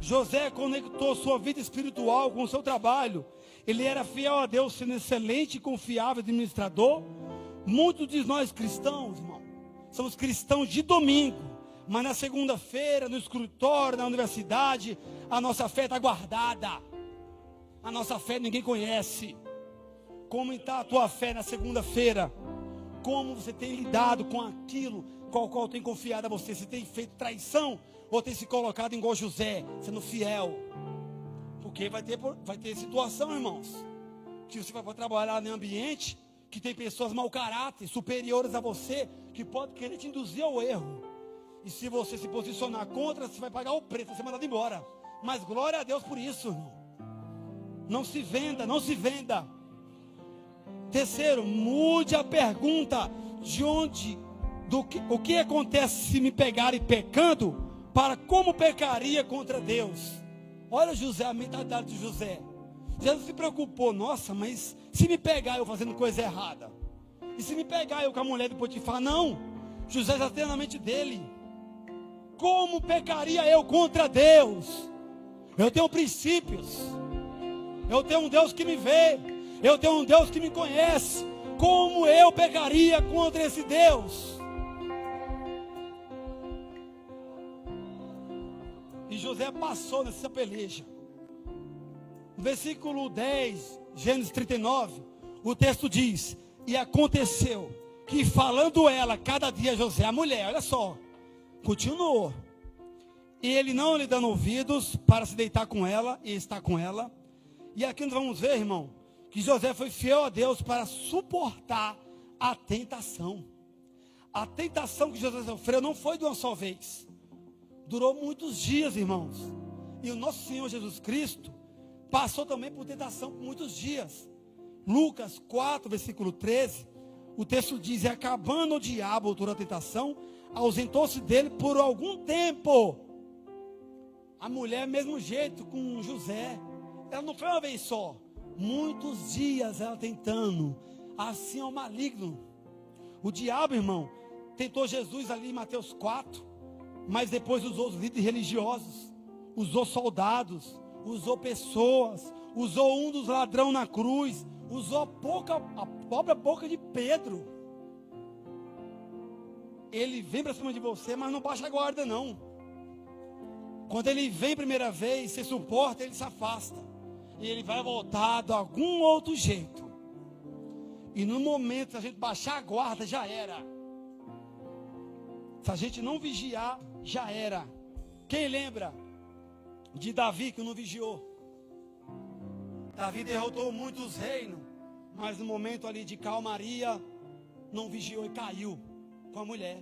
José conectou sua vida espiritual com o seu trabalho. Ele era fiel a Deus, sendo excelente e confiável administrador. Muitos de nós cristãos, irmão, somos cristãos de domingo, mas na segunda-feira, no escritório, na universidade, a nossa fé está guardada. A nossa fé ninguém conhece. Como está a tua fé na segunda-feira? Como você tem lidado com aquilo com o qual tem confiado a você? Você tem feito traição ou tem se colocado igual José, sendo fiel? Porque vai ter situação, irmãos, que você vai trabalhar em ambiente que tem pessoas mau caráter, superiores a você, que pode querer te induzir ao erro. E se você se posicionar contra, você vai pagar o preço, vai ser mandado embora. Mas glória a Deus por isso, irmão. Não se venda, não se venda. Terceiro, mude a pergunta o que acontece se me pegarem pecando, para como pecaria contra Deus. Olha José, a mentalidade de José. Jesus se preocupou, nossa, mas se me pegar eu fazendo coisa errada, e se me pegar eu com a mulher de Potifar, não, José já tem na mente dele, como pecaria eu contra Deus? Eu tenho princípios, eu tenho um Deus que me vê, eu tenho um Deus que me conhece, como eu pecaria contra esse Deus? E José passou nessa peleja. No versículo 10, Gênesis 39, o texto diz: e aconteceu que falando ela cada dia a José, a mulher, olha só, continuou, e ele não lhe dando ouvidos para se deitar com ela e estar com ela. E aqui nós vamos ver, irmão, que José foi fiel a Deus para suportar a tentação. A tentação que José sofreu não foi de uma só vez, durou muitos dias, irmãos. E o nosso Senhor Jesus Cristo passou também por tentação por muitos dias. Lucas 4, versículo 13, o texto diz: e acabando o diabo toda a tentação, ausentou-se dele por algum tempo. A mulher, mesmo jeito com José, ela não foi uma vez só, muitos dias ela tentando, assim ao maligno. O diabo, irmão, tentou Jesus ali em Mateus 4, mas depois usou os líderes religiosos, usou soldados, usou pessoas, usou um dos ladrões na cruz, usou a própria boca de Pedro. Ele vem para cima de você, mas não baixa a guarda não. Quando ele vem primeira vez, você suporta, ele se afasta. E ele vai voltar de algum outro jeito. E no momento, se a gente baixar a guarda, já era. Se a gente não vigiar, já era. Quem lembra de Davi que não vigiou? Davi derrotou muitos reinos, mas no momento ali de calmaria, não vigiou e caiu com a mulher.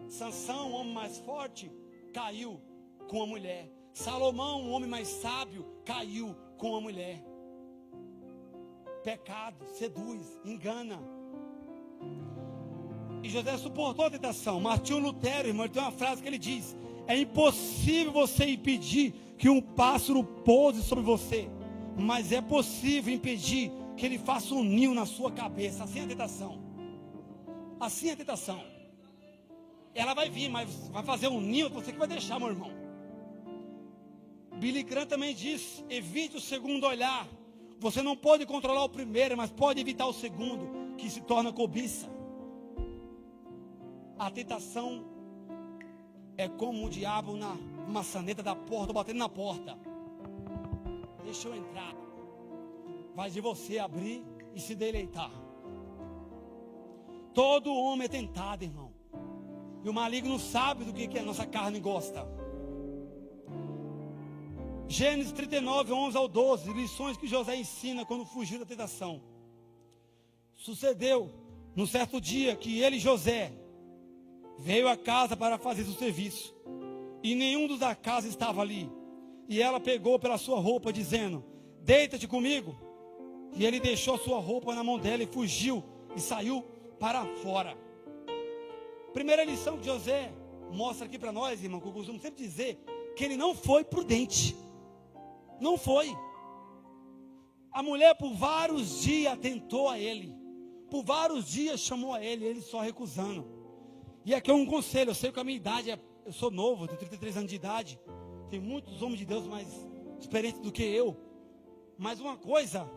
Sansão, o homem mais forte, caiu com a mulher. Salomão, o homem mais sábio, caiu com a mulher. Pecado, seduz, engana. E José suportou a tentação. Martinho Lutero, irmão, ele tem uma frase que ele diz: é impossível você impedir que um pássaro pouse sobre você, mas é possível impedir que ele faça um ninho na sua cabeça. Assim é a tentação. Assim é a tentação. Ela vai vir, mas vai fazer um ninho, você que vai deixar, meu irmão. Billy Graham também diz: evite o segundo olhar. Você não pode controlar o primeiro, mas pode evitar o segundo, que se torna cobiça. A tentação é como o diabo na maçaneta da porta, batendo na porta. Deixa eu entrar. Vai de você abrir e se deleitar. Todo homem é tentado, irmão. E o maligno sabe do que a nossa carne gosta. Gênesis 39, 11 ao 12, lições que José ensina quando fugiu da tentação. Sucedeu, num certo dia, que ele, José, veio à casa para fazer o serviço, e nenhum dos da casa estava ali. E ela pegou pela sua roupa, dizendo: deita-te comigo. E ele deixou sua roupa na mão dela e fugiu, e saiu para fora. Primeira lição que José mostra aqui para nós, irmão, que eu costumo sempre dizer, que ele não foi prudente. Não foi. A mulher por vários dias tentou a ele. Por vários dias chamou a ele só recusando. E aqui é um conselho, eu sei que a minha idade, eu sou novo, tenho 33 anos de idade. Tem muitos homens de Deus mais experientes do que eu. Mas uma coisa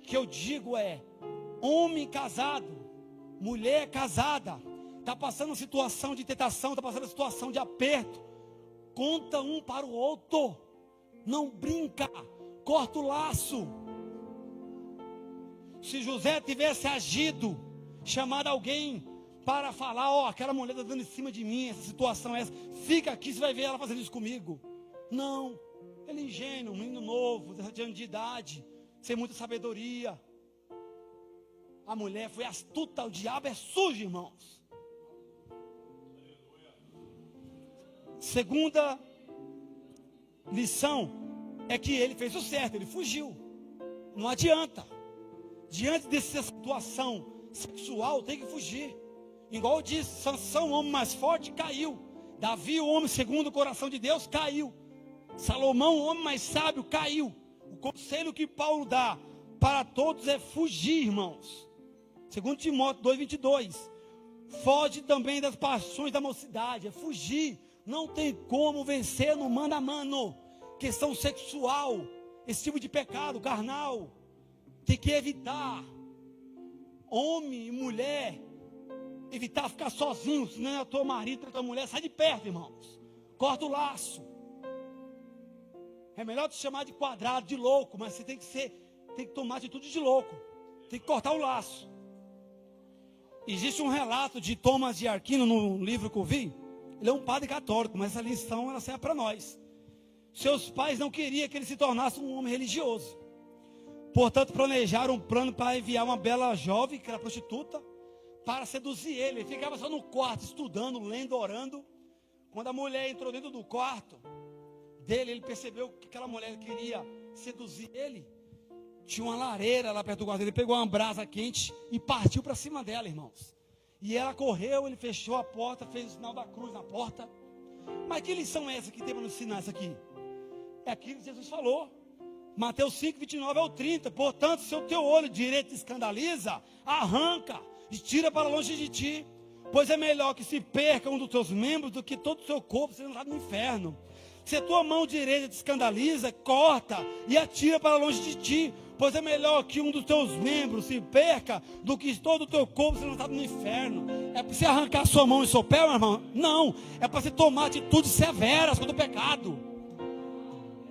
que eu digo é, homem casado, mulher casada, está passando uma situação de tentação, está passando uma situação de aperto, conta um para o outro, não brinca, corta o laço. Se José tivesse agido, chamado alguém para falar, ó, aquela mulher está dando em cima de mim, essa situação é essa, fica aqui, você vai ver ela fazendo isso comigo. Não, ele é ingênuo, um menino novo, 17 anos de idade, sem muita sabedoria. A mulher foi astuta, o diabo é sujo, irmãos. Segunda lição é que ele fez o certo, ele fugiu. Não adianta. Diante dessa situação sexual, tem que fugir. Igual eu disse, Sansão, o homem mais forte, caiu. Davi, o homem segundo o coração de Deus, caiu. Salomão, o homem mais sábio, caiu. O conselho que Paulo dá para todos é fugir, irmãos. Segundo Timóteo 2:22. Foge também das paixões da mocidade, é fugir. Não tem como vencer no mano a mano. Questão sexual, esse tipo de pecado carnal, tem que evitar. Homem e mulher, evitar ficar sozinho, se não é teu marido, é tua mulher, sai de perto, irmãos. Corta o laço. É melhor te chamar de quadrado, de louco, mas você tem que tomar atitude de louco. Tem que cortar o laço. Existe um relato de Thomas de Aquino no livro que eu vi. Ele é um padre católico, mas essa lição ela serve para nós. Seus pais não queriam que ele se tornasse um homem religioso. Portanto, planejaram um plano para enviar uma bela jovem, que era prostituta, para seduzir ele. Ele ficava só no quarto, estudando, lendo, orando. Quando a mulher entrou dentro do quarto dele, ele percebeu que aquela mulher queria seduzir ele. Tinha uma lareira lá perto do quarto dele. Ele pegou uma brasa quente e partiu para cima dela, irmãos. E ela correu, ele fechou a porta, fez o sinal da cruz na porta. Mas que lição é essa que tem para nos ensinar isso aqui? É aquilo que Jesus falou. Mateus 5:29-30. Portanto, se o teu olho direito te escandaliza, arranca e tira para longe de ti. Pois é melhor que se perca um dos teus membros do que todo o seu corpo seja lançado no inferno. Se a tua mão direita te escandaliza, corta e atira para longe de ti. Pois é melhor que um dos teus membros se perca do que todo o teu corpo seja lançado no inferno. É para você arrancar sua mão e seu pé, meu irmão? Não, é para você tomar atitudes severas contra o pecado.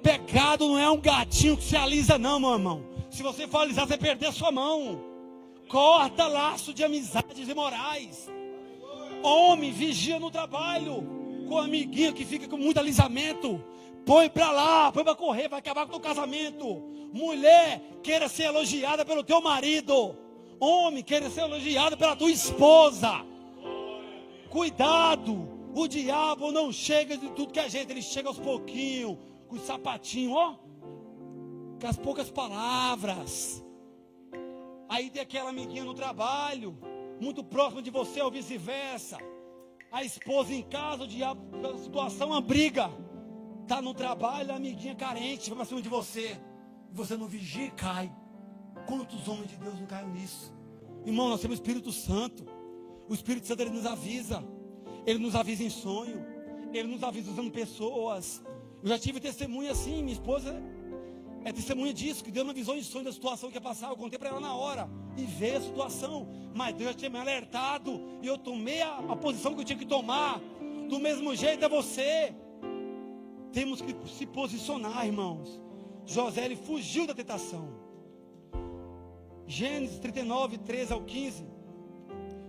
Pecado não é um gatinho que se alisa não, meu irmão. Se você for alisar, você vai perder a sua mão. Corta laço de amizades imorais. Homem, vigia no trabalho. Com amiguinho que fica com muito alisamento. Põe para lá, põe para correr, vai acabar com o teu casamento. Mulher, queira ser elogiada pelo teu marido. Homem, queira ser elogiado pela tua esposa. Cuidado, o diabo não chega de tudo que é jeito, ele chega aos pouquinhos, com o sapatinho, ó, com as poucas palavras. Aí tem aquela amiguinha no trabalho, muito próxima de você ou vice-versa. A esposa em casa, o diabo, a situação, uma briga. Está no trabalho, a amiguinha carente, vai para cima de você. Você não vigia e cai. Quantos homens de Deus não caem nisso? Irmão, nós temos o Espírito Santo. O Espírito Santo, ele nos avisa. Ele nos avisa em sonho. Ele nos avisa usando pessoas. Eu já tive testemunha assim, minha esposa é testemunha disso, que Deus me avisou em sonho da situação que ia passar. Eu contei para ela na hora e veio a situação. Mas Deus já tinha me alertado e eu tomei a posição que eu tinha que tomar. Do mesmo jeito é você. Temos que se posicionar, irmãos. José, ele fugiu da tentação. Gênesis 39:13-15.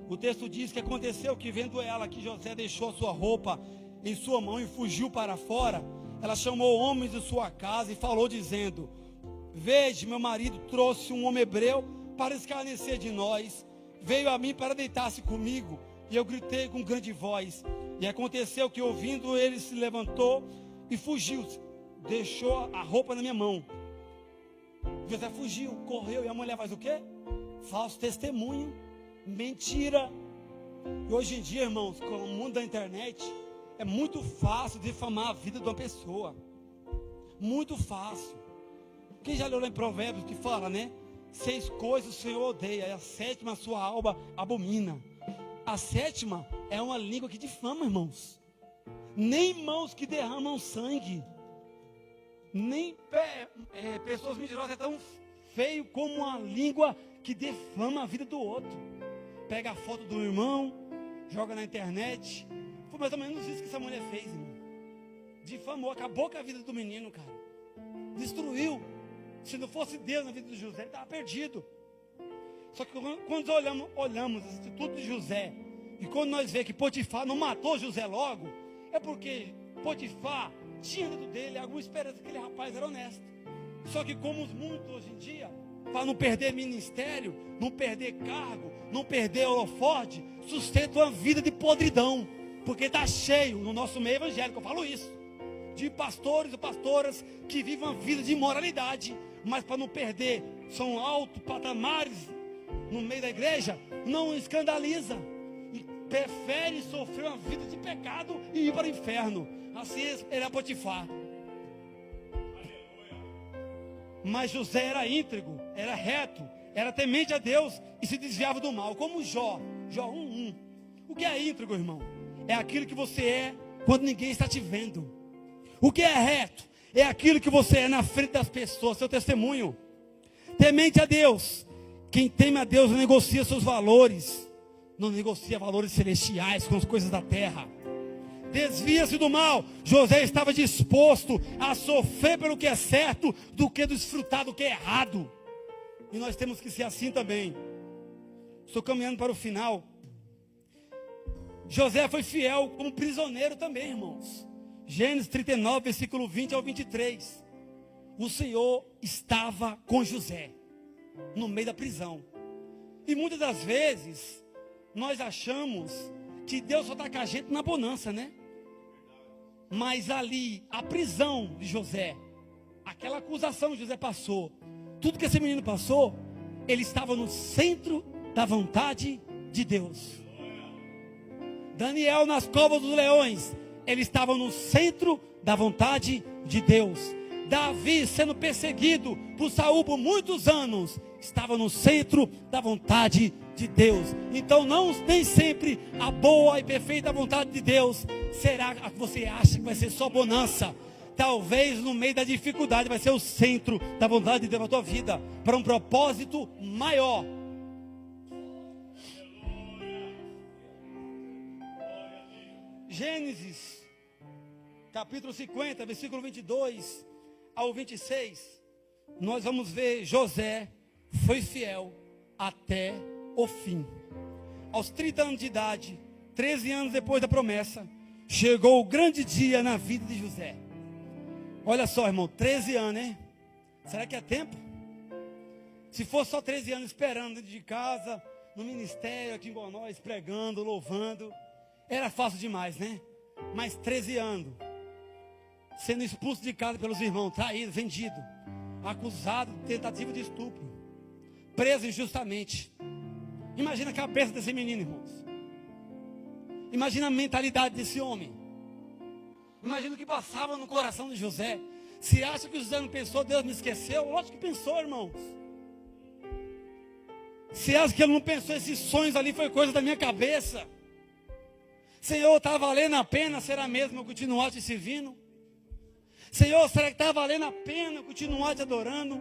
O texto diz que aconteceu que, vendo ela que José deixou a sua roupa em sua mão e fugiu para fora, ela chamou homens de sua casa e falou dizendo: veja, meu marido trouxe um homem hebreu para escarnecer de nós. Veio a mim para deitar-se comigo. E eu gritei com grande voz. E aconteceu que, ouvindo, ele se levantou e fugiu. Deixou a roupa na minha mão. José fugiu, correu. E a mulher faz o quê? Falso testemunho. mentira. E hoje em dia, irmãos, com o mundo da internet, é muito fácil difamar a vida de uma pessoa. Muito fácil. Quem já leu lá em Provérbios que fala, né? 6 coisas o Senhor odeia, e a 7ª a sua alma abomina. A 7ª é uma língua que difama, irmãos. Nem mãos que derramam sangue, nem pessoas mentirosas é tão feio como uma língua que defama a vida do outro. Pega a foto do irmão, joga na internet. Foi mais ou menos isso que essa mulher fez, irmão. Difamou, acabou com a vida do menino, cara. Destruiu. Se não fosse Deus na vida de José, ele estava perdido. Só que quando olhamos a atitude de José, e quando nós vemos que Potifar não matou José logo, é porque Potifar tinha dentro dele alguma esperança que aquele rapaz era honesto. Só que como muitos hoje em dia, para não perder ministério, não perder cargo, não perder holofote, sustentam uma vida de podridão. Porque está cheio no nosso meio evangélico, eu falo isso, de pastores e pastoras que vivem uma vida de imoralidade, mas para não perder, são altos patamares no meio da igreja, não escandaliza e prefere sofrer uma vida de pecado e ir para o inferno. Assim era Potifar. Mas José era íntegro, era reto, era temente a Deus e se desviava do mal, como Jó 1:1. O que é íntegro, irmão? É aquilo que você é quando ninguém está te vendo. O que é reto? É aquilo que você é na frente das pessoas, seu testemunho. Temente a Deus. Quem teme a Deus não negocia seus valores, não negocia valores celestiais com as coisas da terra. Desvia-se do mal. José estava disposto a sofrer pelo que é certo do que desfrutar do que é errado. E nós temos que ser assim também. Estou caminhando para o final. José foi fiel como prisioneiro também, irmãos. Gênesis 39, versículo 20 ao 23. O Senhor estava com José no meio da prisão. E muitas das vezes nós achamos que Deus só está com a gente na bonança, né? Mas ali, a prisão de José, aquela acusação que José passou, tudo que esse menino passou, ele estava no centro da vontade de Deus. Daniel nas covas dos leões, ele estava no centro da vontade de Deus. Davi sendo perseguido por Saul por muitos anos, estava no centro da vontade de Deus. Então nem sempre a boa e perfeita vontade de Deus será a que você acha que vai ser só bonança. Talvez no meio da dificuldade vai ser o centro da vontade de Deus na tua vida, para um propósito maior. Gênesis capítulo 50, versículo 22 ao 26, nós vamos ver José foi fiel até o fim. Aos 30 anos de idade, 13 anos depois da promessa, chegou o grande dia na vida de José. Olha só, irmão, 13 anos, hein? Será que é tempo? Se fosse só 13 anos esperando dentro de casa, no ministério aqui em nós, pregando, louvando, era fácil demais, né? Mas 13 anos, sendo expulso de casa pelos irmãos, traído, vendido, acusado de tentativa de estupro, preso injustamente. Imagina a cabeça desse menino, irmãos. Imagina a mentalidade desse homem. Imagina o que passava no coração de José. Se acha que José não pensou, Deus me esqueceu? Lógico que pensou, irmãos. Se acha que ele não pensou, esses sonhos ali foi coisa da minha cabeça. Senhor, está valendo a pena, será mesmo eu continuar te servindo? Senhor, será que está valendo a pena eu continuar te adorando?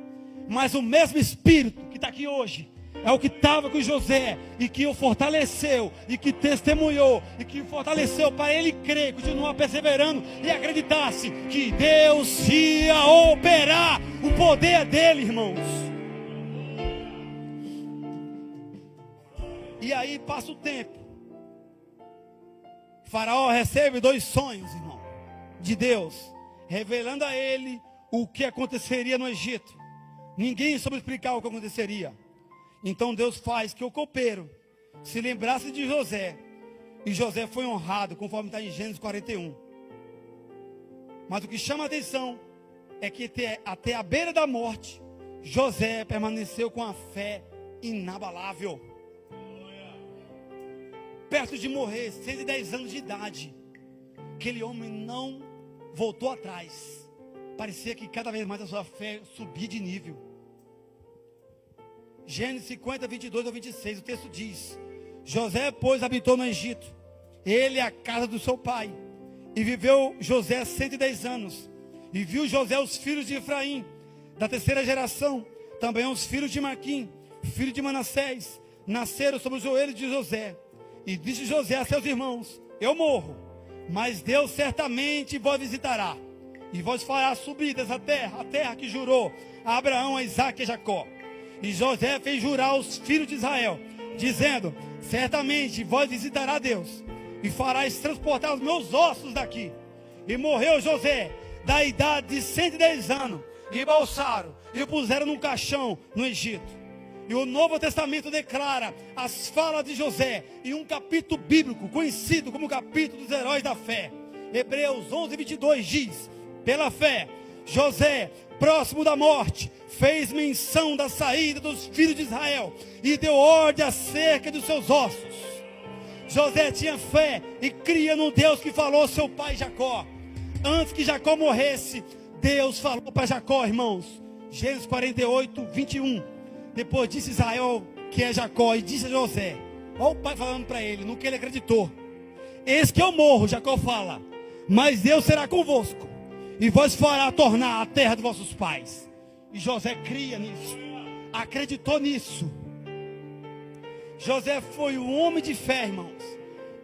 Mas o mesmo Espírito que está aqui hoje é o que estava com José e que o fortaleceu e que testemunhou e que o fortaleceu para ele crer, continuar perseverando e acreditar-se que Deus ia operar. O poder é dele, irmãos. E aí passa o tempo. Faraó recebe 2 sonhos, irmão, de Deus, revelando a ele o que aconteceria no Egito. Ninguém soube explicar o que aconteceria. Então Deus faz que o copeiro se lembrasse de José. E José foi honrado, conforme está em Gênesis 41. Mas o que chama a atenção é que até a beira da morte, José permaneceu com a fé inabalável. perto de morrer, 110 anos de idade, aquele homem não voltou atrás. Parecia que cada vez mais a sua fé subia de nível. Gênesis 50, 22 ao 26, o texto diz: José, pois, habitou no Egito, ele e a casa do seu pai. E viveu José 110 anos. E viu José os filhos de Efraim, da terceira geração, também os filhos de Maquim, filho de Manassés, nasceram sobre os joelhos de José. E disse José a seus irmãos: eu morro, mas Deus certamente vos visitará, e vos fará subir dessa terra, a terra que jurou a Abraão, a Isaque e a Jacó. E José fez jurar aos filhos de Israel, dizendo: certamente vos visitará Deus, e farás transportar os meus ossos daqui. E morreu José, da idade de 110 anos, e embalsaram, e o puseram num caixão no Egito. E o Novo Testamento declara as falas de José em um capítulo bíblico, conhecido como o capítulo dos heróis da fé. Hebreus 11, 22 diz: pela fé, José, próximo da morte, fez menção da saída dos filhos de Israel e deu ordem acerca dos seus ossos. José tinha fé e cria no Deus que falou ao seu pai Jacó. Antes que Jacó morresse, Deus falou para Jacó, irmãos. Gênesis 48, 21. Depois disse Israel, que é Jacó, e disse a José: olha o pai falando para ele, no que ele acreditou: eis que eu morro, Jacó fala, mas Deus será convosco, e vos fará tornar a terra de vossos pais. E José cria nisso, acreditou nisso. José foi um homem de fé, irmãos.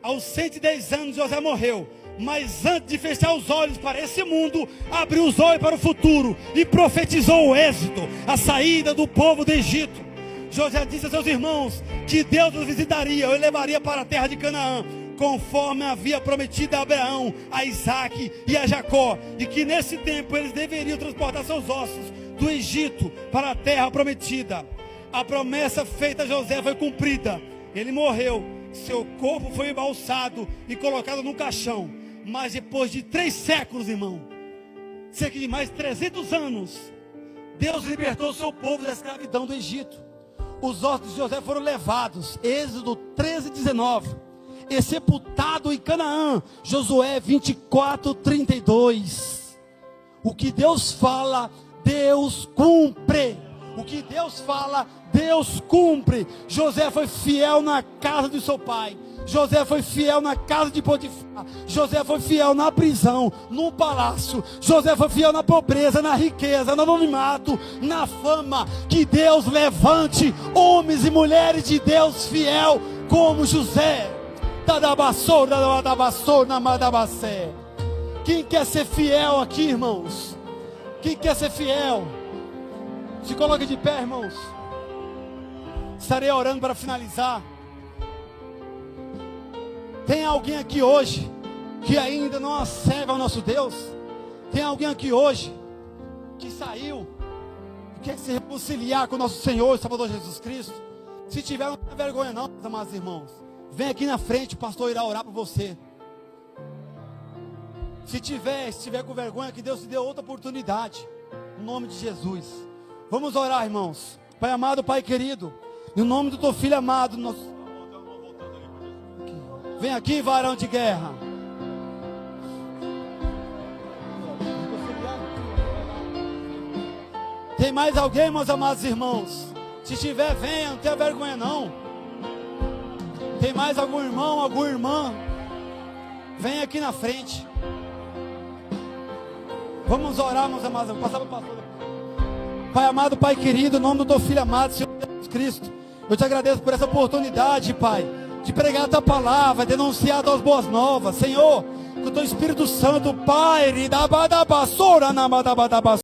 Aos 110 anos José morreu, mas antes de fechar os olhos para esse mundo, abriu os olhos para o futuro e profetizou o êxito, a saída do povo do Egito. José disse a seus irmãos que Deus os visitaria, o levaria para a terra de Canaã, conforme havia prometido a Abraão, a Isaque e a Jacó, e que nesse tempo eles deveriam transportar seus ossos do Egito para a terra prometida. A promessa feita a José foi cumprida. Ele morreu, seu corpo foi embalsado e colocado num caixão. Mas depois de 3 séculos, irmão, cerca de mais 300 anos, Deus libertou o seu povo da escravidão do Egito. Os ossos de José foram levados, Êxodo 13, 19, e sepultado em Canaã, Josué 24, 32. O que Deus fala, Deus cumpre. O que Deus fala, Deus cumpre. José foi fiel na casa de seu pai. José foi fiel na casa de Potifar. José foi fiel na prisão, no palácio. José foi fiel na pobreza, na riqueza, no anonimato, na fama. Que Deus levante homens e mulheres de Deus fiel como José. Quem quer ser fiel aqui, irmãos? Quem quer ser fiel? Se coloque de pé, irmãos. Estarei orando para finalizar. Tem alguém aqui hoje que ainda não serve ao nosso Deus? Tem alguém aqui hoje que saiu e quer se reconciliar com o nosso Senhor e Salvador Jesus Cristo? Se tiver, não tenha vergonha não, meus amados irmãos. Vem aqui na frente, o pastor irá orar por você. Se tiver com vergonha, que Deus te dê outra oportunidade. Em nome de Jesus. Vamos orar, irmãos. Pai amado, Pai querido, no nome do teu filho amado, vem aqui, varão de guerra. Tem mais alguém, meus amados irmãos? Se tiver, venha, não tenha vergonha não. Tem mais algum irmão, alguma irmã? Vem aqui na frente. Vamos orar, meus amados. Vou passar para o pastor. Pai amado, Pai querido, em nome do teu filho amado, Senhor Jesus Cristo, eu te agradeço por essa oportunidade, Pai, de pregar a tua palavra, denunciar as tuas boas novas, Senhor, com o teu Espírito Santo, Pai,